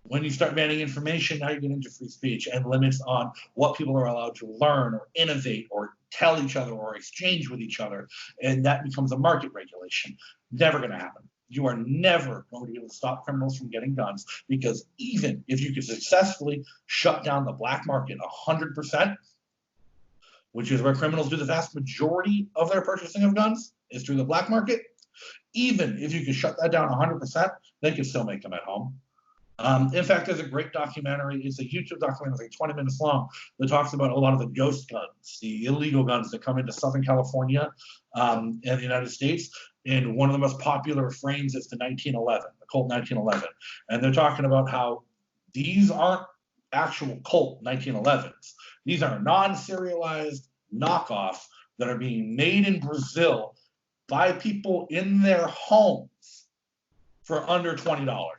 When you start banning information, now you get into free speech and limits on what people are allowed to learn or innovate or tell each other or exchange with each other. And that becomes a market regulation. Never going to happen. You are never going to be able to stop criminals from getting guns, because even if you could successfully shut down the black market 100%, which is where criminals do the vast majority of their purchasing of guns, is through the black market, even if you could shut that down 100%, they could still make them at home. In fact, there's a great documentary. It's a YouTube documentary, it's like 20 minutes long, that talks about a lot of the ghost guns, the illegal guns that come into Southern California and the United States. And one of the most popular frames is the 1911, the Colt 1911. And they're talking about how these aren't actual Colt 1911s. These are non-serialized knockoffs that are being made in Brazil by people in their homes for under $20.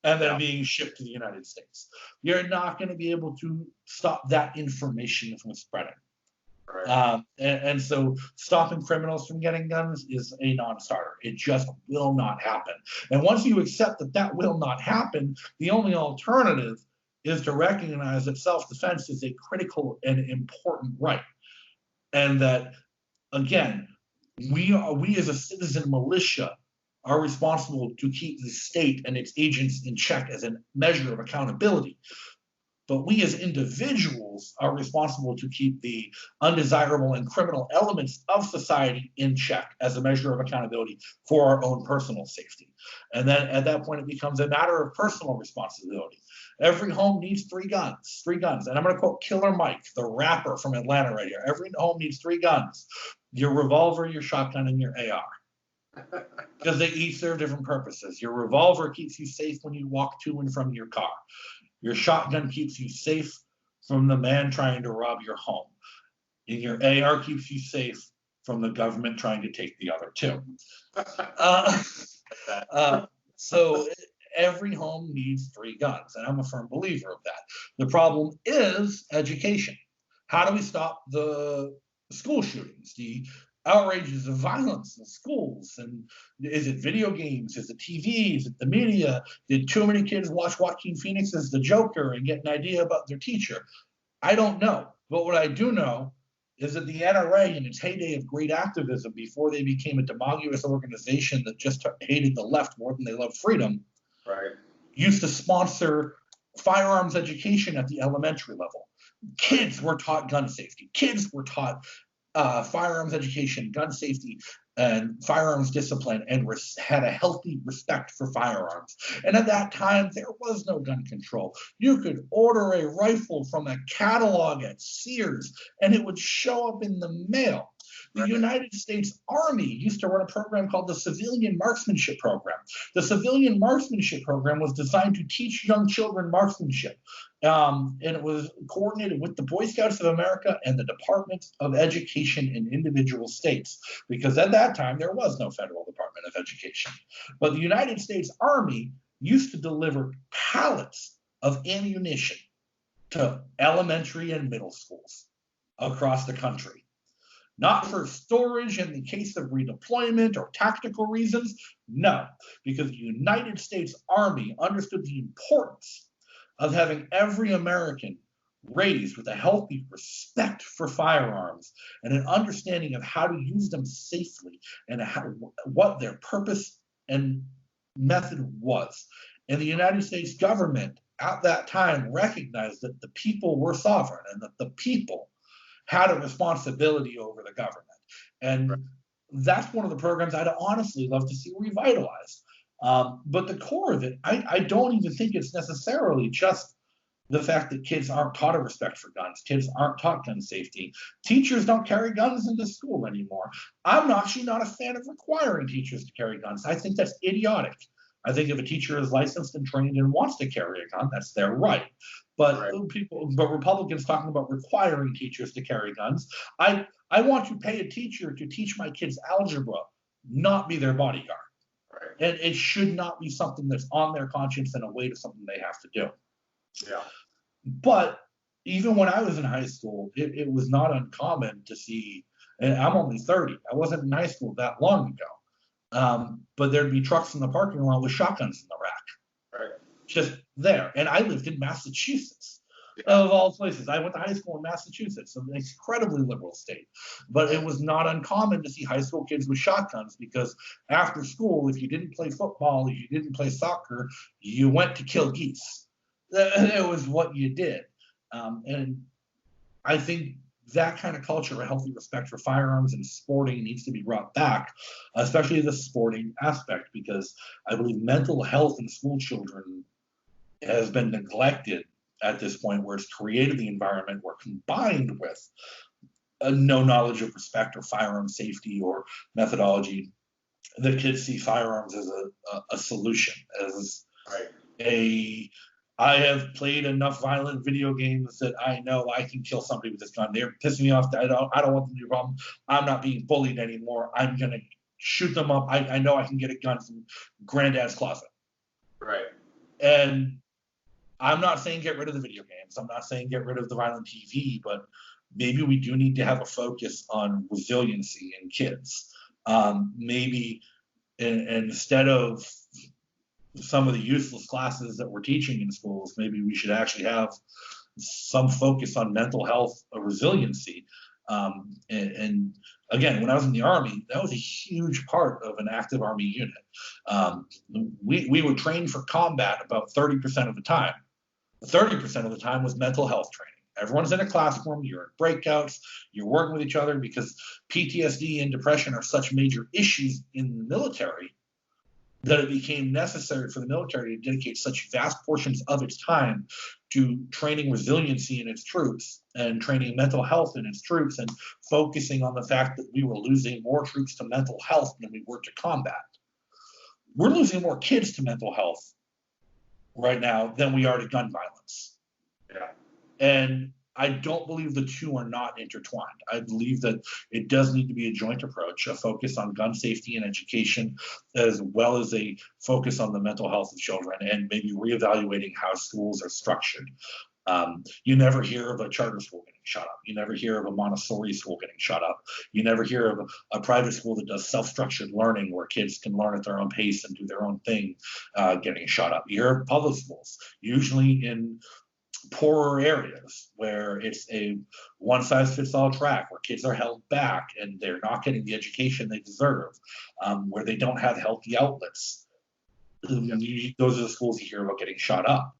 And then being shipped to the United States. You're not going to be able to stop that information from spreading. Right. And so stopping criminals from getting guns is a non-starter. It just will not happen. And once you accept that that will not happen, the only alternative is to recognize that self-defense is a critical and important right. And that, again, we as a citizen militia are responsible to keep the state and its agents in check as a measure of accountability. But we as individuals are responsible to keep the undesirable and criminal elements of society in check as a measure of accountability for our own personal safety. And then at that point, it becomes a matter of personal responsibility. Every home needs 3 guns. And I'm going to quote Killer Mike, the rapper from Atlanta right here. Every home needs 3 guns: your revolver, your shotgun, and your AR. Because they each serve different purposes. Your revolver keeps you safe when you walk to and from your car. Your shotgun keeps you safe from the man trying to rob your home. And your AR keeps you safe from the government trying to take the other 2. So every home needs 3 guns, and I'm a firm believer of that. The problem is education. How do we stop the school shootings, the outrages of violence in schools? And is it video games? Is it TV? Is it the media? Did too many kids watch Joaquin Phoenix as the Joker and get an idea about their teacher? I don't know. But what I do know is that the NRA, in its heyday of great activism, before they became a demogulous organization that just hated the left more than they loved freedom, right, used to sponsor firearms education at the elementary level. Kids were taught gun safety. Kids were taught firearms education, gun safety, and firearms discipline, and had a healthy respect for firearms. And at that time, there was no gun control. You could order a rifle from a catalog at Sears, and it would show up in the mail. The United States Army used to run a program called the Civilian Marksmanship Program. The Civilian Marksmanship Program was designed to teach young children marksmanship. And it was coordinated with the Boy Scouts of America and the Department of Education in individual states, because at that time there was no federal Department of Education. But the United States Army used to deliver pallets of ammunition to elementary and middle schools across the country. Not for storage in the case of redeployment or tactical reasons, no, because the United States Army understood the importance of having every American raised with a healthy respect for firearms and an understanding of how to use them safely and what their purpose and method was. And the United States government at that time recognized that the people were sovereign and that the people had a responsibility over the government. And that's one of the programs I'd honestly love to see revitalized. But the core of it, I don't even think it's necessarily just the fact that kids aren't taught a respect for guns. Kids aren't taught gun safety. Teachers don't carry guns into school anymore. I'm actually not a fan of requiring teachers to carry guns. I think that's idiotic. I think if a teacher is licensed and trained and wants to carry a gun, that's their right. But Republicans talking about requiring teachers to carry guns. I want to pay a teacher to teach my kids algebra, not be their bodyguard. right, And it should not be something that's on their conscience and a weight of something they have to do. yeah, But even when I was in high school, it was not uncommon to see, and I'm only 30. I wasn't in high school that long ago. But there'd be trucks in the parking lot with shotguns in the rack. right, Just there. And I lived in Massachusetts, yeah, of all places. I went to high school in Massachusetts, an incredibly liberal state. But it was not uncommon to see high school kids with shotguns because after school, if you didn't play football, if you didn't play soccer, you went to kill geese. It was what you did. And I think that kind of culture, a healthy respect for firearms and sporting, needs to be brought back, especially the sporting aspect, because I believe mental health in school children has been neglected at this point, where it's created the environment where, combined with no knowledge of respect or firearm safety or methodology, the kids see firearms as a solution, as I have played enough violent video games that I know I can kill somebody with this gun. They're pissing me off. I don't want them to be a problem. I'm not being bullied anymore. I'm going to shoot them up. I know I can get a gun from granddad's closet. right, And I'm not saying get rid of the video games. I'm not saying get rid of the violent TV, but maybe we do need to have a focus on resiliency in kids. Maybe instead of some of the useless classes that we're teaching in schools, maybe we should actually have some focus on mental health resiliency. And again, when I was in the Army, that was a huge part of an active Army unit. We were trained for combat about 30% of the time. 30% of the time was mental health training. Everyone's in a classroom, you're in breakouts, you're working with each other, because PTSD and depression are such major issues in the military that it became necessary for the military to dedicate such vast portions of its time to training resiliency in its troops and training mental health in its troops, and focusing on the fact that we were losing more troops to mental health than we were to combat. We're losing more kids to mental health right now than we are to gun violence. yeah, And I don't believe the two are not intertwined. I believe that it does need to be a joint approach, a focus on gun safety and education, as well as a focus on the mental health of children, and maybe reevaluating how schools are structured. You never hear of a charter school getting shut up. You never hear of a Montessori school getting shut up. You never hear of a private school that does self-structured learning where kids can learn at their own pace and do their own thing getting shut up. You hear of public schools, usually in poorer areas where it's a one-size-fits-all track, where kids are held back and they're not getting the education they deserve, where they don't have healthy outlets. Those are the schools you hear about getting shut up.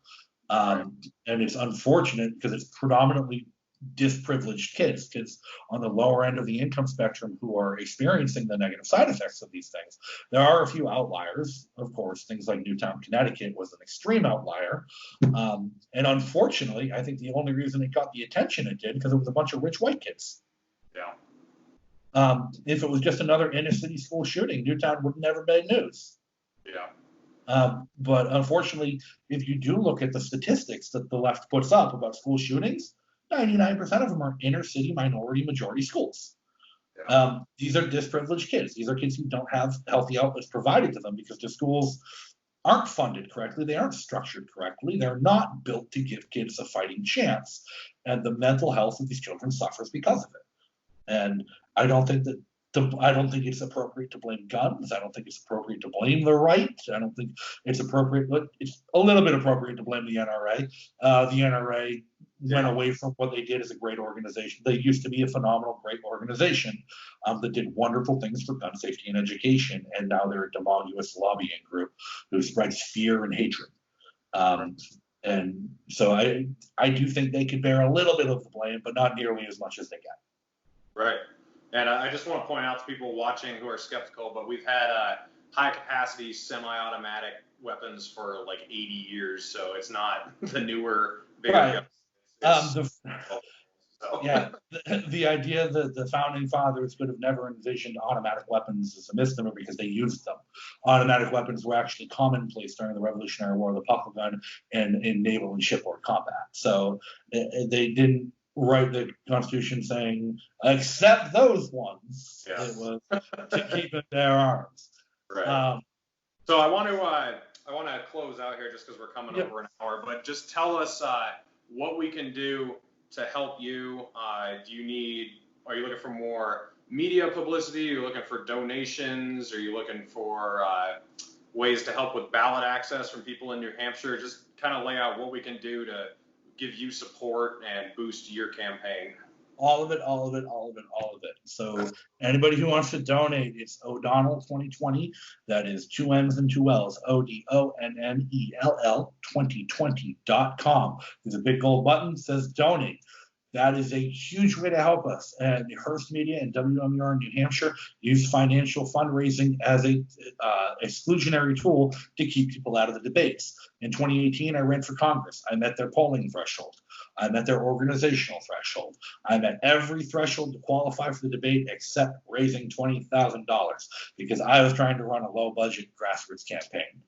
And it's unfortunate because it's predominantly disprivileged kids on the lower end of the income spectrum who are experiencing the negative side effects of these things. There are a few outliers, of course. Things like Newtown, Connecticut was an extreme outlier. And unfortunately, I think the only reason it got the attention it did because it was a bunch of rich white kids. Yeah. If it was just another inner city school shooting, Newtown would never made news. Yeah. But unfortunately, if you do look at the statistics that the left puts up about school shootings, 99% of them are inner city minority majority schools. Yeah. These are disprivileged kids. These are kids who don't have healthy outlets provided to them because the schools aren't funded correctly. They aren't structured correctly. They're not built to give kids a fighting chance. And the mental health of these children suffers because of it. And I don't think it's appropriate to blame guns. I don't think it's appropriate to blame the right. I don't think it's appropriate, but it's a little bit appropriate to blame the NRA. The NRA went away from what they did as a great organization. They used to be a phenomenal, great organization that did wonderful things for gun safety and education, and now they're a demolutious lobbying group who spreads fear and hatred. And so I do think they could bear a little bit of the blame, but not nearly as much as they get. Right. And I just want to point out to people watching who are skeptical, but we've had high-capacity semi-automatic weapons for like 80 years, so it's not the newer right. The idea that the founding fathers could have never envisioned automatic weapons as a misnomer because they used them. Automatic weapons were actually commonplace during the Revolutionary War, the puckle gun, and in naval and shipboard combat. So they didn't write the Constitution saying, except those ones. Yeah. It was to keep in their arms. Right. So I want to close out here just because we're coming over an hour, but just tell us what we can do to help you. Are you looking for more media publicity? Are you looking for donations? Are you looking for ways to help with ballot access from people in New Hampshire? Just kind of lay out what we can do to give you support and boost your campaign. All of it. So anybody who wants to donate, it's O'Donnell 2020. That is 2 N's and 2 L's. ODonnell 2020.com. There's a big gold button that says donate. That is a huge way to help us. And Hearst Media and WMUR in New Hampshire use financial fundraising as a exclusionary tool to keep people out of the debates. In 2018, I ran for Congress. I met their polling threshold. I met their organizational threshold. I met every threshold to qualify for the debate except raising $20,000 because I was trying to run a low-budget grassroots campaign.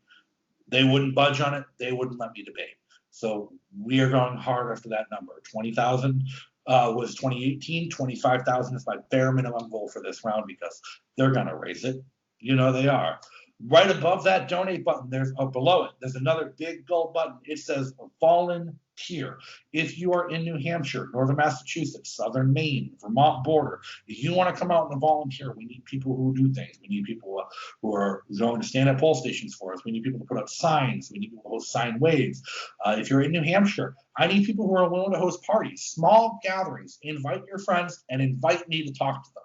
They wouldn't budge on it. They wouldn't let me debate. So we are going hard after that number. 20,000 was 2018. 25,000 is my bare minimum goal for this round because they're going to raise it. You know they are. Right above that donate button, below it, there's another big gold button. It says volunteer. If you are in New Hampshire, Northern Massachusetts, Southern Maine, Vermont border, if you want to come out and volunteer, we need people who do things. We need people who are going to stand at poll stations for us. We need people to put up signs. We need people to host sign waves. If you're in New Hampshire, I need people who are willing to host parties, small gatherings. Invite your friends and invite me to talk to them.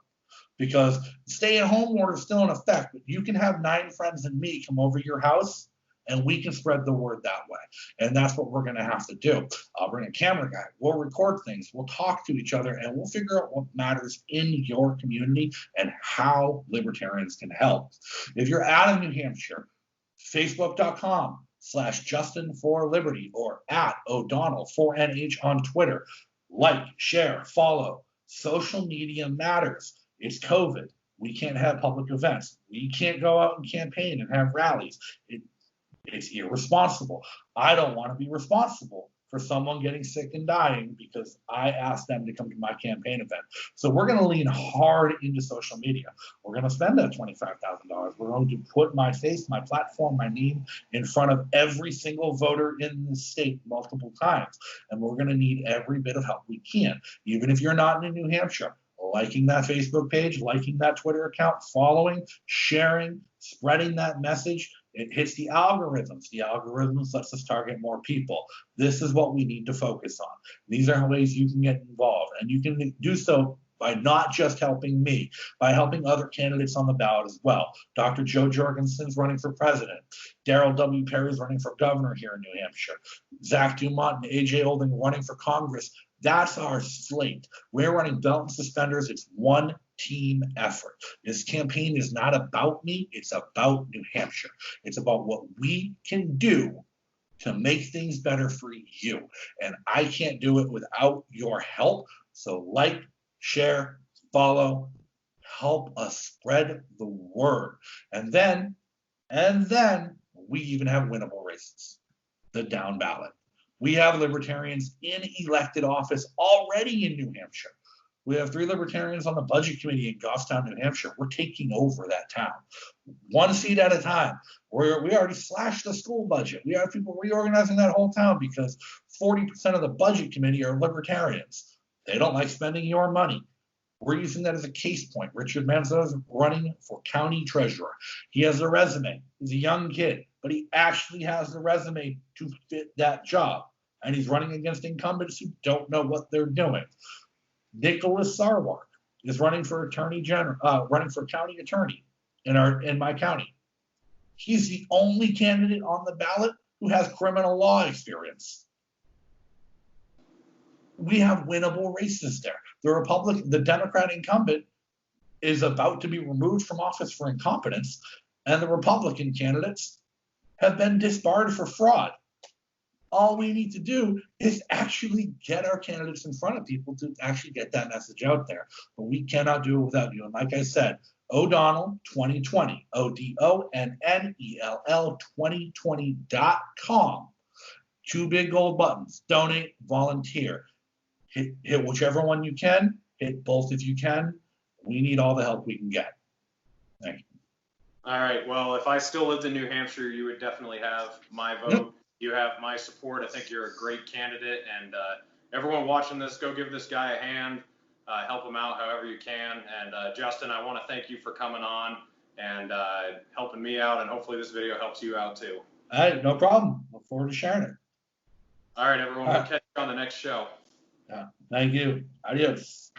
Because stay-at-home order is still in effect, but you can have 9 friends and me come over your house, and we can spread the word that way. And that's what we're going to have to do. I'll bring a camera guy. We'll record things. We'll talk to each other, and we'll figure out what matters in your community and how libertarians can help. If you're out of New Hampshire, Facebook.com/JustinForLiberty or at O'Donnell 4NH on Twitter. Like, share, follow. Social media matters. It's COVID. We can't have public events. We can't go out and campaign and have rallies. It's irresponsible. I don't want to be responsible for someone getting sick and dying because I asked them to come to my campaign event. So we're going to lean hard into social media. We're going to spend that $25,000. We're going to put my face, my platform, my name in front of every single voter in the state multiple times. And we're going to need every bit of help we can. Even if you're not in New Hampshire, liking that Facebook page, liking that Twitter account, following, sharing, spreading that message. It hits the algorithms. The algorithms lets us target more people. This is what we need to focus on. These are ways you can get involved. And you can do so by not just helping me, by helping other candidates on the ballot as well. Dr. Joe Jorgensen's running for president. Darrell W. Perry's running for governor here in New Hampshire. Zach Dumont and AJ Olding running for Congress. That's our slate. We're running belt and suspenders. It's one team effort. This campaign is not about me. It's about New Hampshire. It's about what we can do to make things better for you. And I can't do it without your help. So like, share, follow, help us spread the word. And then we even have winnable races, the down ballot. We have Libertarians in elected office already in New Hampshire. We have 3 Libertarians on the budget committee in Goffstown, New Hampshire. We're taking over that town, one seat at a time. We already slashed the school budget. We have people reorganizing that whole town because 40% of the budget committee are Libertarians. They don't like spending your money. We're using that as a case point. Richard Manzo is running for county treasurer. He has a resume. He's a young kid, but he actually has the resume to fit that job. And he's running against incumbents who don't know what they're doing. Nicholas Sarwark is running for county attorney in my county. He's the only candidate on the ballot who has criminal law experience. We have winnable races there. The Democrat incumbent is about to be removed from office for incompetence, and the Republican candidates have been disbarred for fraud. All we need to do is actually get our candidates in front of people to actually get that message out there. But we cannot do it without you. And like I said, O'Donnell 2020, ODonnell 2020.com. 2 big gold buttons: donate, volunteer. Hit whichever one you can. Hit both if you can. We need all the help we can get. Thank you. All right. Well, if I still lived in New Hampshire, you would definitely have my vote. Yep. You have my support. I think you're a great candidate. And everyone watching this, go give this guy a hand. Help him out however you can. And Justin, I want to thank you for coming on and helping me out. And hopefully this video helps you out too. All right. No problem. Look forward to sharing it. All right, everyone. We'll catch you on the next show. Yeah. Thank you. Adios.